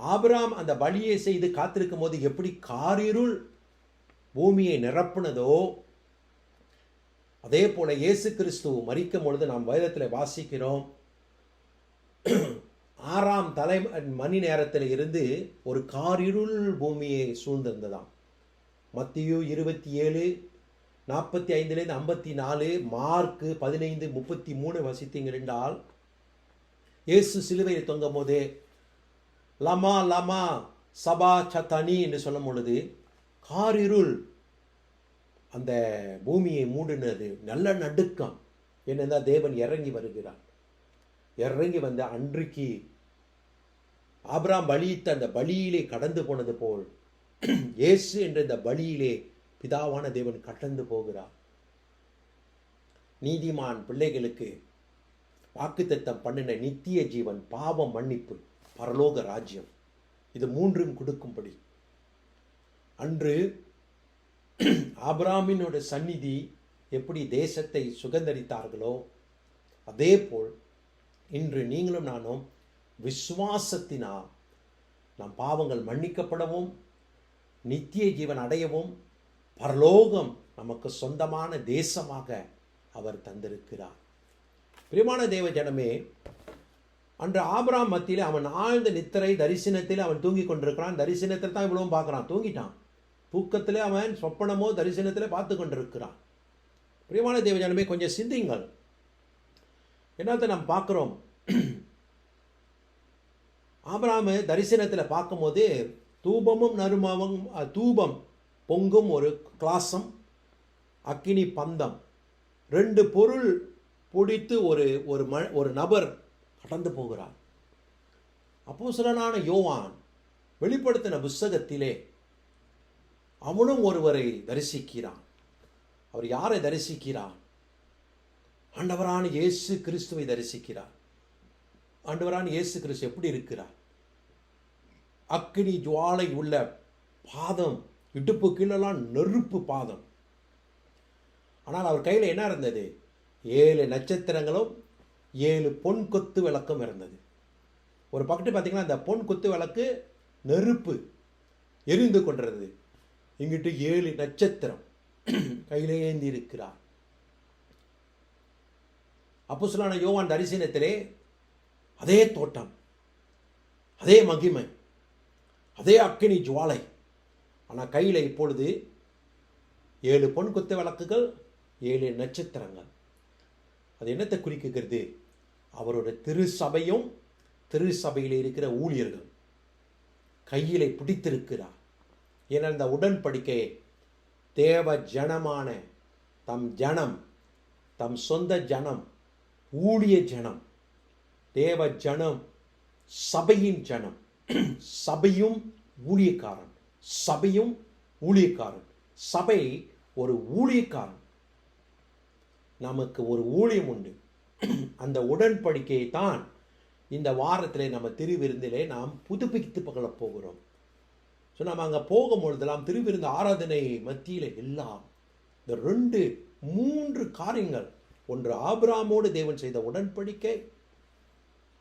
ஆபிரகாம் அந்த பலியை செய்து காத்திருக்கும் போது எப்படி காரிருள் பூமியை நிரப்புனதோ, அதே போல இயேசு கிறிஸ்து மரிக்கும் பொழுது நாம் வேதத்தில் வாசிக்கிறோம், 6ஆம் தலை மணி நேரத்தில் இருந்து ஒரு காரிருள் பூமியை சூழ்ந்திருந்ததாம். மத்தேயு 27:45-54, மார்க்கு 15:33 வசித்தீங்க என்றால், இயேசு சிலுவையில் தொங்கும் போதே லமா லமா சபா சத்தனி என்று சொல்லும் பொழுது காரிருள் அந்த பூமியை மூடினது, நல்ல நடுக்கம். என்னென்னா தேவன் இறங்கி வருகிறார். இறங்கி வந்த அன்றைக்கு ஆபிரகாம் பலியிட்ட அந்த பலியிலே கடந்து போனது போல் இயேசு என்ற இந்த பலியிலே பிதாவான தேவன் கடந்து போகிறார். நீதிமான் பிள்ளைகளுக்கு வாக்குத்தத்தம் பண்ணின நித்திய ஜீவன், பாவ மன்னிப்பு, பரலோக ராஜ்யம், இது மூன்றும் கொடுக்கும்படி அன்று ஆபிரகாமினோட சந்நிதி எப்படி தேசத்தை சுதந்தரித்தார்களோ அதே போல் இன்று நீங்களும் நானும் விசுவாசத்தினால் நம் பாவங்கள் மன்னிக்கப்படவும் நித்திய ஜீவன் அடையவும் பரலோகம் நமக்கு சொந்தமான தேசமாக அவர் தந்திருக்கிறார். பிரியமான தேவ ஜனமே, அன்று ஆபிரகாம் மத்தியில் அவன் ஆழ்ந்த நித்திரை தரிசனத்தில் அவன் தூங்கி கொண்டிருக்கிறான். தரிசனத்தில் தான் இவ்வளவும் பார்க்குறான், தூங்கிட்டான். தூக்கத்தில் அவன் சொப்பனமோ தரிசனத்தில் பார்த்து கொண்டிருக்கிறான். பிரியமான தேவ ஜனமே, கொஞ்சம் சிந்திங்கள். என்னத்தை நாம் பார்க்குறோம்? ஆபிரகாம் தரிசனத்தில் பார்க்கும்போது தூபமும் நறுமமும், தூபம் பொங்கும் ஒரு கிளாசம், அக்கினி பந்தம், 2 பொருள் பிடித்து ஒரு நபர் கடந்து போகிறார். அப்போஸ்தலனான யோவான் வெளிப்படுத்தின புத்தகத்திலே அவனும் ஒருவரை தரிசிக்கிறான். அவர் யாரை தரிசிக்கிறார்? ஆண்டவரான இயேசு கிறிஸ்துவை தரிசிக்கிறார். ஆண்டவரான இயேசு கிறிஸ்து எப்படி இருக்கிறார்? அக்கினி ஜுவாலை உள்ள பாதம், இடுப்பு கீழெல்லாம் நெருப்பு பாதம். ஆனால் அவர் கையில் என்ன இருந்தது? 7 நட்சத்திரங்களும் 7 பொன் கொத்து விளக்கும் இருந்தது. ஒரு பக்கத்து பார்த்தீங்கன்னா அந்த பொன் கொத்து விளக்கு நெருப்பு எரிந்து கொண்டிருந்தது. இங்கிட்டு 7 நட்சத்திரம் கையிலே ஏந்தி இருக்கிறார். அப்போஸ்தலனான யோவான் தரிசனத்திலே அதே தோட்டம், அதே மகிமை, அதே அக்கினி ஜுவாலை. ஆனால் கையில் இப்பொழுது 7 பொன் கொத்து விளக்குகள், 7 நட்சத்திரங்கள். அது என்னத்தை குறிக்கிறது? அவரோட திருச்சபையும் திருச்சபையில் இருக்கிற ஊழியர்கள் கையிலே பிடித்திருக்கிறார். ஏன்னா இந்த உடன்படிக்கை தேவ ஜனமான தம் ஜனம், தம் சொந்த ஜனம், ஊழிய ஜனம், தேவ ஜனம், சபையின் ஜனம், சபையும் ஊழியக்காரன், சபையும் ஊழியக்காரன், சபை ஒரு ஊழியக்காரன். நமக்கு ஒரு ஊழியம் உண்டு. அந்த உடன்படிக்கையை தான் இந்த வாரத்திலே நம்ம திருவிருந்திலே நாம் புதுப்பித்து பகல போகிறோம். ஸோ நம்ம அங்கே போகும்பொழுதெல்லாம் திருவிருந்து ஆராதனை மத்தியில் எல்லாம் இந்த 2-3 காரியங்கள், ஒன்று ஆபிரகாமோடு தேவன் செய்த உடன்படிக்கை,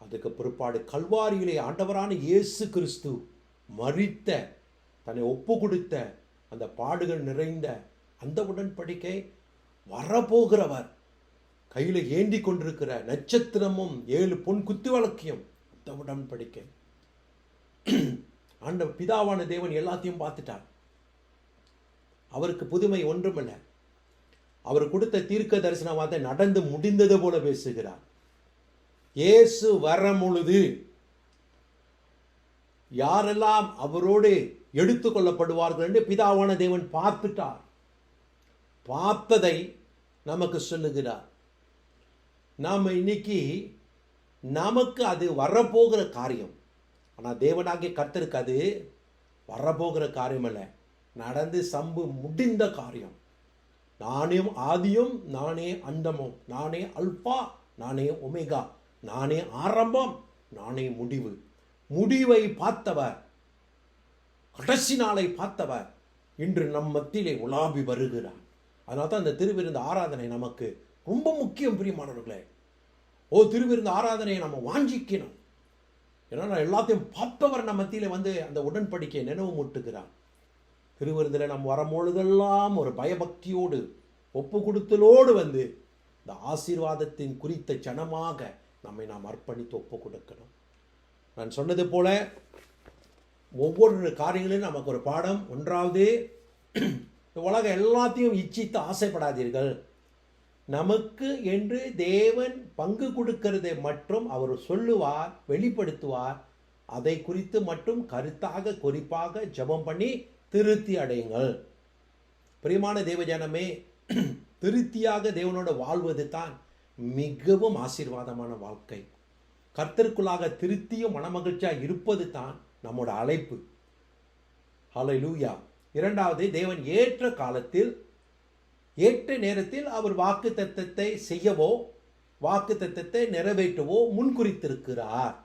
அதுக்கு பிற்பாடு கல்வாரியிலே ஆண்டவரான இயேசு கிறிஸ்து மரித்த, தன்னை ஒப்பு கொடுத்த அந்த பாடுகள் நிறைந்த அந்த உடன்படிக்கை, வரப்போகிறவர் கையில் ஏந்தி கொண்டிருக்கிற நட்சத்திரமும் 7 பொன் குத்து விளக்கையும் அந்த உடன்படிக்கை. ஆண்ட பிதாவான தேவன் எல்லாத்தையும் பார்த்துட்டார். அவருக்கு புதுமை ஒன்றுமில்லை. அவர் கொடுத்த தீர்க்க தரிசனவாத நடந்து முடிந்தது போல பேசுகிறார். இயேசு வரும் பொழுது யாரெல்லாம் அவரோடு எடுத்துக்கொள்ளப்படுவார்கள் என்று பிதாவான தேவன் பார்த்துட்டார். பார்த்ததை நமக்கு சொல்லுகிறார். நாம் இன்னைக்கு நமக்கு அது வரப்போகிற காரியம். ஆனால் தேவனாகிய கர்த்தருக்கு அது வரப்போகிற காரியம் அல்ல, நடந்து முடிந்த காரியம். நானே ஆதியும் நானே அந்தமும், நானே அல்பா நானே ஒமேகா, நானே ஆரம்பம் நானே முடிவு. முடிவை பார்த்தவர், கடைசி நாளை பார்த்தவர் இன்று நம் மத்தியிலே உலாவி வருகிறார். அதனால தான் அந்த திருவிருந்து ஆராதனை நமக்கு ரொம்ப முக்கியம் பிரியமானவர்களே. திருவிருந்து ஆராதனையை நம்ம வாஞ்சிக்கணும். ஏன்னா எல்லாத்தையும் பார்த்தவர் நம்ம மத்தியிலே வந்து அந்த உடன்படிக்கையை நினைவு மூட்டுகிறார். திருவிருந்தில் நம்ம வரும்பொழுதெல்லாம் ஒரு பயபக்தியோடு ஒப்பு கொடுத்தலோடு வந்து இந்த ஆசீர்வாதத்தின் குறித்த ஜனமாக நம்மை நாம் அர்ப்பணித்து ஒப்பு கொடுக்கணும். நான் சொன்னது போல ஒவ்வொரு காரியங்களிலும் நமக்கு ஒரு பாடம். ஒன்றாவது, உலகம் எல்லாத்தையும் இச்சித்து ஆசைப்படாதீர்கள். நமக்கு என்று தேவன் பங்கு கொடுக்கிறதை மற்றும் அவர் சொல்லுவார், வெளிப்படுத்துவார். அதை குறித்து மட்டும் கருத்தாக குறிப்பாக ஜெபம் பண்ணி திருப்தி அடையுங்கள். பிரியமான தேவஜனமே, திருப்தியாக தேவனோட வாழ்வது தான் மிகவும் ஆசீர்வாதமான வாழ்க்கை. கர்த்தருக்குள்ளாக திருப்தியும் மனமகிழ்ச்சியாக இருப்பது தான் நம்மோட அழைப்பு. ஹல்லேலூயா. இரண்டாவது, தேவன் ஏற்ற காலத்தில் ஏற்ற நேரத்தில் அவர் வாக்கு தத்தத்தை செய்யவோ வாக்கு தத்தத்தை நிறைவேற்றவோ முன்குறித்திருக்கிறார்.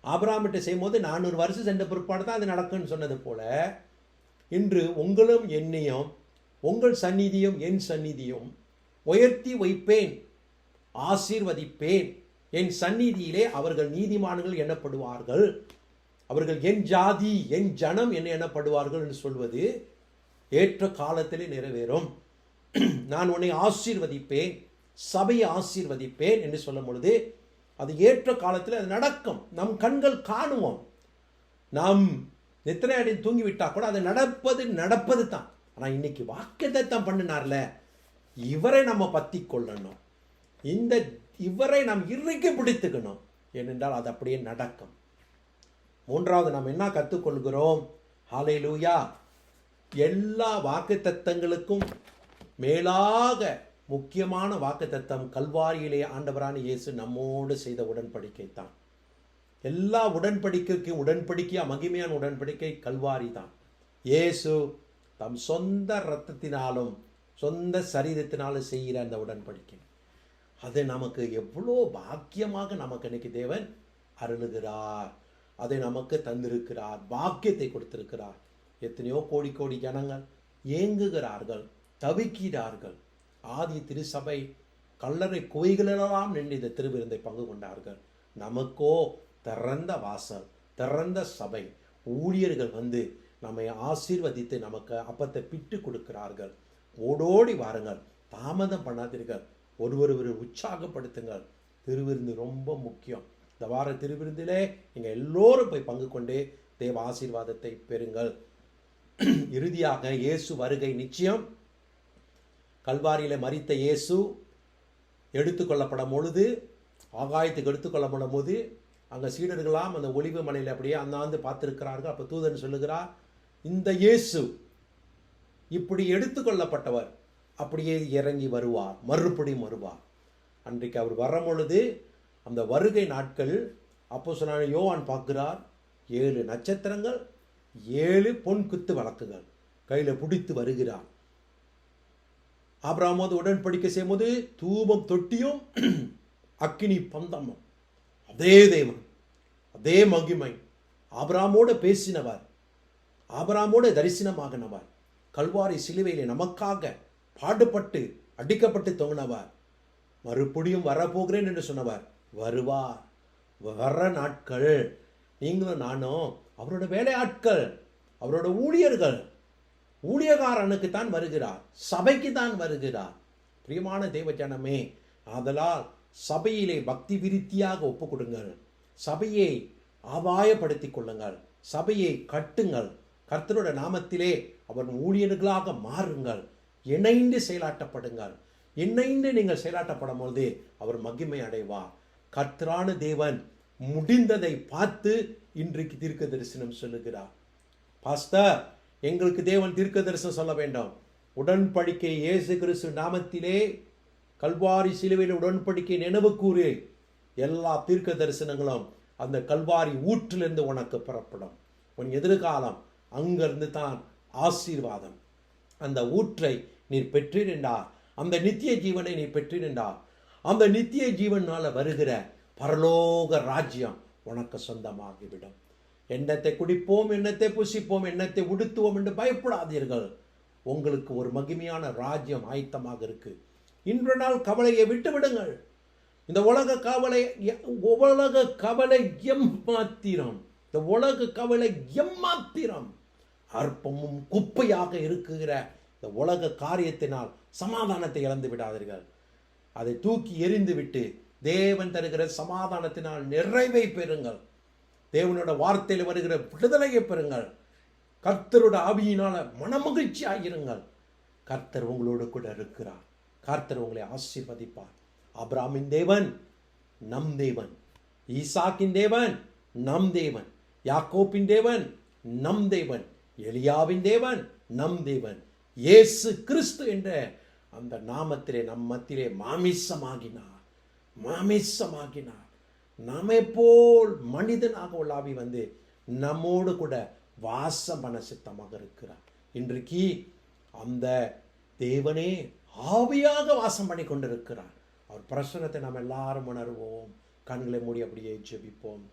ஆபிரகாமிட்ட செய்யும்போது 400 வருஷம் சென்ற பிற்பாடு தான் அது நடக்கும்னு சொன்னது போல, இன்று உங்களும் என்னையும் உங்கள் சந்நிதியும் என் சந்நிதியும் உயர்த்தி வைப்பேன், ஆசீர்வதிப்பேன். என் சந்நிதியிலே அவர்கள் நீதிமான்கள் எண்ணப்படுவார்கள், அவர்கள் என் ஜாதி என் ஜனம் என்ன எண்ணப்படுவார்கள் என்று சொல்வது ஏற்ற காலத்திலே நிறைவேறும். நான் உன்னை ஆசீர்வதிப்பேன், சபையை ஆசீர்வதிப்பேன் என்று சொல்லும் பொழுது அது ஏற்ற காலத்தில் அது நடக்கும். நம் கண்கள் காணுவோம். நாம் நித்திரை அடி தூங்கிவிட்டா கூட அது நடப்பது தான். ஆனால் இன்னைக்கு வாக்குத்தத்தம் பண்ணினார்ல, இவரை நம்ம பற்றி கொள்ளணும், இவரை நாம் இறுக்கி பிடித்துக்கணும். ஏனென்றால் அது அப்படியே நடக்கும். மூன்றாவது, நாம் என்ன கற்றுக்கொள்கிறோம்? ஹல்லேலூயா. எல்லா வாக்குத்தத்தங்களுக்கும் மேலாக முக்கியமான வாக்குத்தத்தம் கல்வாரியிலே ஆண்டவரான இயேசு நம்மோடு செய்த உடன்படிக்கை தான். எல்லா உடன்படிக்கையா மகிமையான உடன்படிக்கை கல்வாரி தான். இயேசு தம் சொந்த இரத்தத்தினாலும் சொந்த சரீரத்தினாலும் செய்கிற அந்த உடன்படிக்கை, அது நமக்கு எவ்வளோ பாக்கியமாக நமக்கு இன்னைக்கு தேவன் அருளுகிறார். அதை நமக்கு தந்திருக்கிறார், பாக்கியத்தை கொடுத்திருக்கிறார். எத்தனையோ கோடி கோடி ஜனங்கள் ஏங்குகிறார்கள், தவிக்கிறார்கள். ஆதி திருசபை கல்லறை குவைகளெல்லாம் நின்று இந்த திருவிருந்தை பங்கு கொண்டார்கள். நமக்கோ திறந்த வாசல், திறந்த சபை, ஊழியர்கள் வந்து நம்மை ஆசீர்வதித்து நமக்கு அப்பத்தை பிட்டு கொடுக்கிறார்கள். ஓடோடி வாருங்கள், தாமதம் பண்ணாதீர்கள், ஒருவர் உற்சாகப்படுத்துங்கள். திருவிருந்து ரொம்ப முக்கியம். இந்த வார திருவிருந்திலே நீங்கள் எல்லோரும் போய் பங்கு கொண்டு தேவ ஆசீர்வாதத்தை பெறுங்கள். இறுதியாக, இயேசு வருகை நிச்சயம். கல்வாரியில் மரித்த இயேசு எடுத்துக்கொள்ளப்படும் பொழுது, ஆகாயத்துக்கு எடுத்துக்கொள்ளப்படும் போது, அங்கே சீடர்களாம் அந்த ஒலிவு மலையில் அப்படியே அந்தாந்து பார்த்துருக்கிறார்கள். அப்போ தூதன் சொல்லுகிறார், இந்த இயேசு இப்படி எடுத்துக்கொள்ளப்பட்டவர் அப்படியே இறங்கி வருவார், மறுபடியும் வருவார். அன்றைக்கு அவர் வரும் பொழுது அந்த வருகை நாட்கள் அப்போஸ்தலனான யோவான் பார்க்கிறார். 7 நட்சத்திரங்கள், 7 பொன் குத்து விளக்குகள் கையில் பிடித்து வருகிறார். ஆபிரகாமோடு உடன்படிக்கை செய்யும்போது தூபம் தொட்டியும் அக்கினி பந்தமும், அதே தேவன், அதே மகிமை, ஆபிரகாமோடு பேசினவர், ஆபிரகாமோடு தரிசனமாகினவர், கல்வாரி சிலுவையிலே நமக்காக பாடுபட்டு அடிக்கப்பட்டு தொங்கினவர், மறுபடியும் வரப்போகிறேன் என்று சொன்னவர் வருவார். வர நாட்கள் நீங்களும் நானும் அவரோட வேலையாட்கள், அவரோட ஊழியர்கள். ஊழியக்காரனுக்கு தான் வருகிறார், சபைக்கு தான் வருகிறார். பிரியமான தேவஜனமே, ஆதலால் சபையிலே பக்தி விருத்தியாக ஒப்பு கொடுங்கள், சபையை ஆபாயப்படுத்திக் கொள்ளுங்கள், சபையை கட்டுங்கள், கர்த்தரோட நாமத்திலே அவர் ஊழியர்களாக மாறுங்கள், இணைந்து செயலாட்டப்படுங்கள். இணைந்து நீங்கள் செயலாட்டப்படும் பொழுது அவர் மகிமை அடைவார். கர்த்தரான தேவன் முடிந்ததை பார்த்து இன்றைக்கு தீர்க்க தரிசனம் சொல்லுகிறார். பாஸ்டர், எங்களுக்கு தேவன் தீர்க்க தரிசனம் சொல்ல வேண்டாம். உடன்படிக்கை இயேசு கிறிஸ்து நாமத்திலே கல்வாரி சிலுவையில் உடன்படிக்கை நினைவு கூறு. எல்லா தீர்க்க தரிசனங்களும் அந்த கல்வாரி ஊற்றிலிருந்து உனக்கு புறப்படும். உன் எதிர்காலம் அங்கிருந்து தான் ஆசீர்வாதம். அந்த ஊற்றை நீர் பெற்றிருந்தார், அந்த நித்திய ஜீவனை நீ பெற்றிருந்தார். அந்த நித்திய ஜீவனால வருகிற பரலோக ராஜ்யம் உனக்கு சொந்தமாகிவிடும். எண்ணத்தை குடிப்போம், எண்ணத்தை புசிப்போம், எண்ணத்தை உடுத்துவோம் என்று பயப்படாதீர்கள். உங்களுக்கு ஒரு மகிமையான ராஜ்யம் ஆயத்தமாக இருக்கு. இன்று நாள் கவலையை விட்டு விடுங்கள். இந்த உலக கவலை எம்மாத்திரம். இந்த உலக கவலை எம்மாத்திரம். அற்பமும் குப்பையாக இருக்குகிற இந்த உலக காரியத்தினால் சமாதானத்தை இழந்து விடாதீர்கள். அதை தூக்கி எறிந்து விட்டு தேவன் தருகிற சமாதானத்தினால் நிறைவை பெறுங்கள். தேவனோட வார்த்தையில் வருகிற விடுதலையை பெறுங்கள். கர்த்தரோட ஆவியினால மனமகிழ்ச்சி ஆகிருங்கள். கர்த்தர் உங்களோடு கூட இருக்கிறார். கர்த்தர் உங்களை ஆசீர்வதிப்பார். ஆபிரகாமின் தேவன் நம் தேவன், ஈசாக்கின் தேவன் நம் தேவன், யாக்கோபின் தேவன் நம் தேவன், எலியாவின் தேவன் நம் தேவன். இயேசு கிறிஸ்து என்ற அந்த நாமத்திலே நம் மத்தியிலே மாமிசமாகினார். நம்மை போல் மனிதனாக உள்ளாவி வந்து நம்மோடு கூட வாசம் பண்ண சித்தமாக இருக்கிறார். இன்றைக்கு அந்த தேவனே ஆவியாக வாசம் பண்ணி கொண்டிருக்கிறார். அவர் பிரசன்னத்தை நாம் எல்லாரும் உணர்வோம். கண்களை மூடி அப்படியே ஜெபிப்போம்.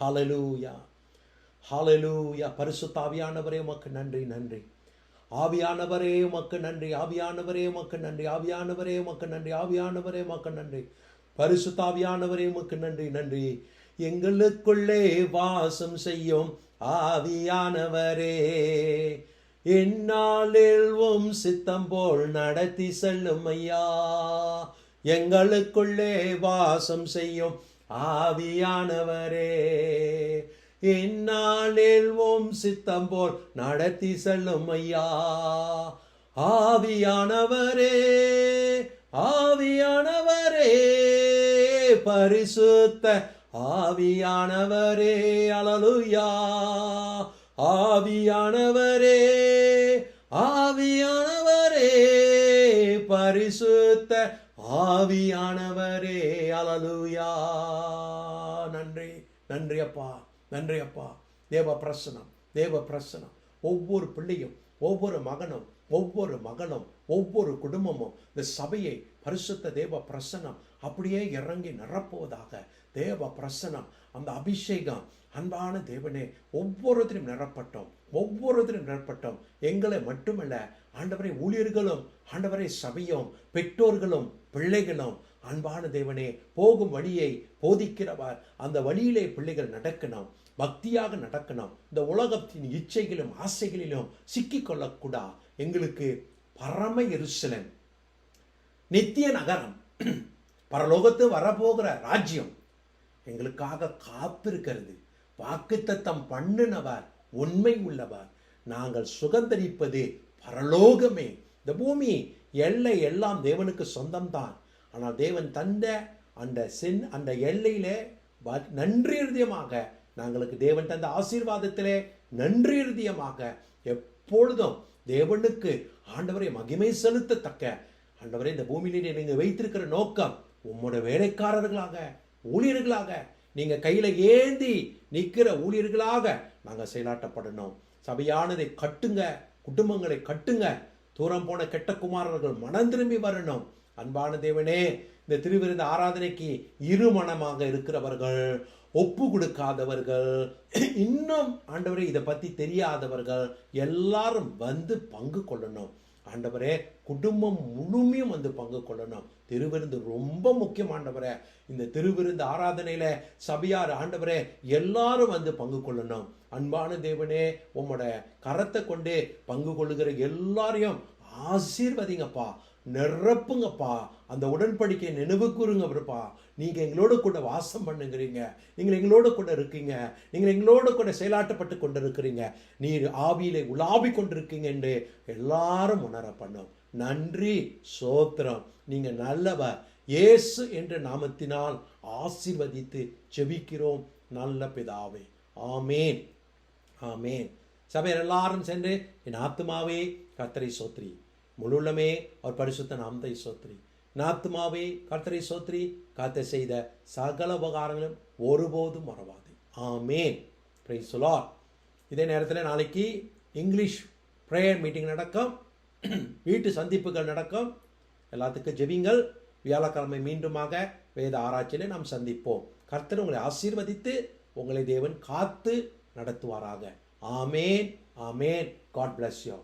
ஹல்லேலூயா, ஹல்லேலூயா. பரிசுத்த ஆவியானவரே உமக்கு நன்றி, நன்றி. ஆவியானவரே உமக்கு நன்றி, ஆவியானவரே உமக்கு நன்றி, ஆவியானவரே உமக்கு நன்றி, ஆவியானவரே உமக்கு நன்றி. பரிசுத்த ஆவியானவரே உமக்கு நன்றி, நன்றி. எங்களுக்குள்ளே வாசம் செய்யும் ஆவியானவரே, என்னாலில் உம் சித்தம் போல் நடத்தி செல்லும் ஐயா. எங்களுக்குள்ளே வாசம் செய்யும் ஆவியானவரே, என்னாலில் உம் சித்தம் போல் நடத்தி செல்லும் ஐயா. ஆவியானவரே, ஆவியானவரே, பரிசுத்த ஆவியானவரே, அல்லேலூயா. ஆவியானவரே, ஆவியானவரே, பரிசுத்த ஆவியானவரே, அல்லேலூயா. நன்றி, நன்றி அப்பா, நன்றி அப்பா. தேவ பிரசனம், தேவ பிரசனம் ஒவ்வொரு பிள்ளையும், ஒவ்வொரு மகனும், ஒவ்வொரு மகளும், ஒவ்வொரு குடும்பமும் இந்த சபையை பரிசுத்த தேவ பிரசனம் அப்படியே இறங்கி நிரப்புவதாக. தேவ பிரசனம், அந்த அபிஷேகம், அன்பான தேவனே, ஒவ்வொருத்தரும் நிரப்பட்டோம், ஒவ்வொருத்தரும் நிரப்பட்டோம். எங்களை மட்டுமல்ல ஆண்டவரே, ஊழியர்களும், ஆண்டவரே, சபையும், பெற்றோர்களும், பிள்ளைகளும், அன்பான தேவனே, போகும் வழியை போதிக்கிறவர். அந்த வழியிலே பிள்ளைகள் நடக்கணும், பக்தியாக நடக்கணும். இந்த உலகத்தின் இச்சைகளிலும் ஆசைகளிலும் சிக்கிக்கொள்ளக்கூடா. எங்களுக்கு பரம எருசலேம், நித்திய நகரம், பரலோகத்து வரப்போகிற ராஜ்யம் எங்களுக்காக காத்திருக்கிறது. வாக்குத்தத்தம் பண்ணினவர் உண்மை உள்ளவர். நாங்கள் சுகந்தரிப்பது பரலோகமே. இந்த பூமி எல்லை எல்லாம் தேவனுக்கு சொந்தம்தான். ஆனால் தேவன் தந்த அந்த எல்லையிலே நன்றி இருதயமாக, நாங்களுக்கு தேவன் தந்த ஆசீர்வாதத்திலே நன்றி இருதயமாக எப்பொழுதும் தேவனுக்கு ஆண்டவரை மகிமை செலுத்தத்தக்க ஆண்டவரை இந்த பூமியிலே நீங்க வைத்திருக்கிற நோக்கம் உம்மோட வேலைக்காரர்களாக, ஊழியர்களாக, நீங்க கையில ஏந்தி நிற்கிற ஊழியர்களாக நாங்க செயலாட்டப்படணும். சபையானதை கட்டுங்க, குடும்பங்களை கட்டுங்க. தூரம் போன கெட்ட குமாரர்கள் மனம் திரும்பி வரணும். அன்பான தேவனே, இந்த திருவிருந்த ஆராதனைக்கு இருமனமாக இருக்கிறவர்கள், ஒப்பு கொடுக்காதவர்கள், இன்னும் ஆண்டவரே இதை பத்தி தெரியாதவர்கள் எல்லாரும் வந்து பங்கு கொள்ளணும். ஆண்டவரே, குடும்பம் முழுமையும் வந்து பங்கு கொள்ளணும். திருவிருந்து ரொம்ப முக்கியம் ஆண்டவரே. இந்த திருவிருந்து ஆராதனையில சபையார் ஆண்டவரே எல்லாரும் வந்து பங்கு கொள்ளணும். அன்பான தேவனே, உம்மோட கரத்தை கொண்டு பங்கு கொள்ளுகிற எல்லாரையும் ஆசீர்வதிங்கப்பா, நிரப்புங்கப்பா. அந்த உடன்படிக்கை நினைவு கூறுங்கப்பா. நீங்க எங்களோட கூட வாசம் பண்ணுங்கிறீங்க, நீங்கள் எங்களோட கூட இருக்கீங்க, நீங்கள் எங்களோட கூட செயலாட்டப்பட்டு கொண்டு இருக்கிறீங்க, நீர் ஆவியிலே உலாவி கொண்டிருக்கீங்க என்று எல்லாரும் உணர பண்ணும். நன்றி, சோத்திரம். நீங்க நல்லவர். இயேசு என்ற நாமத்தினால் ஆசீர்வதித்து ஜெபிக்கிறோம் நல்ல பிதாவே. ஆமேன், ஆமேன். சபையர் எல்லாரும் சென்று, என் ஆத்துமாவே கர்த்தரை சோத்ரி, முழுள்ளமே அவர் பரிசுத்த நாமத்தை சோத்ரி. என் ஆத்துமாவே கர்த்தரை சோத்ரி, கர்த்தர் செய்த சகல உபகாரங்களும் ஒருபோதும் மறவாது. ஆமேன். Praise the lord. இதே நேரத்தில் நாளைக்கு இங்கிலீஷ் ப்ரேயர் மீட்டிங் நடக்கும், வீட்டு சந்திப்புகள் நடக்கும். எல்லாத்துக்கும் ஜெபிங்கள். வியாழக்கிழமை மீண்டுமாக வேத ஆராய்ச்சியில் நாம் சந்திப்போம். கர்த்தர் உங்களை ஆசீர்வதித்து உங்களை தேவன் காத்து நடத்துவாராக. ஆமேன், ஆமேன். God bless you.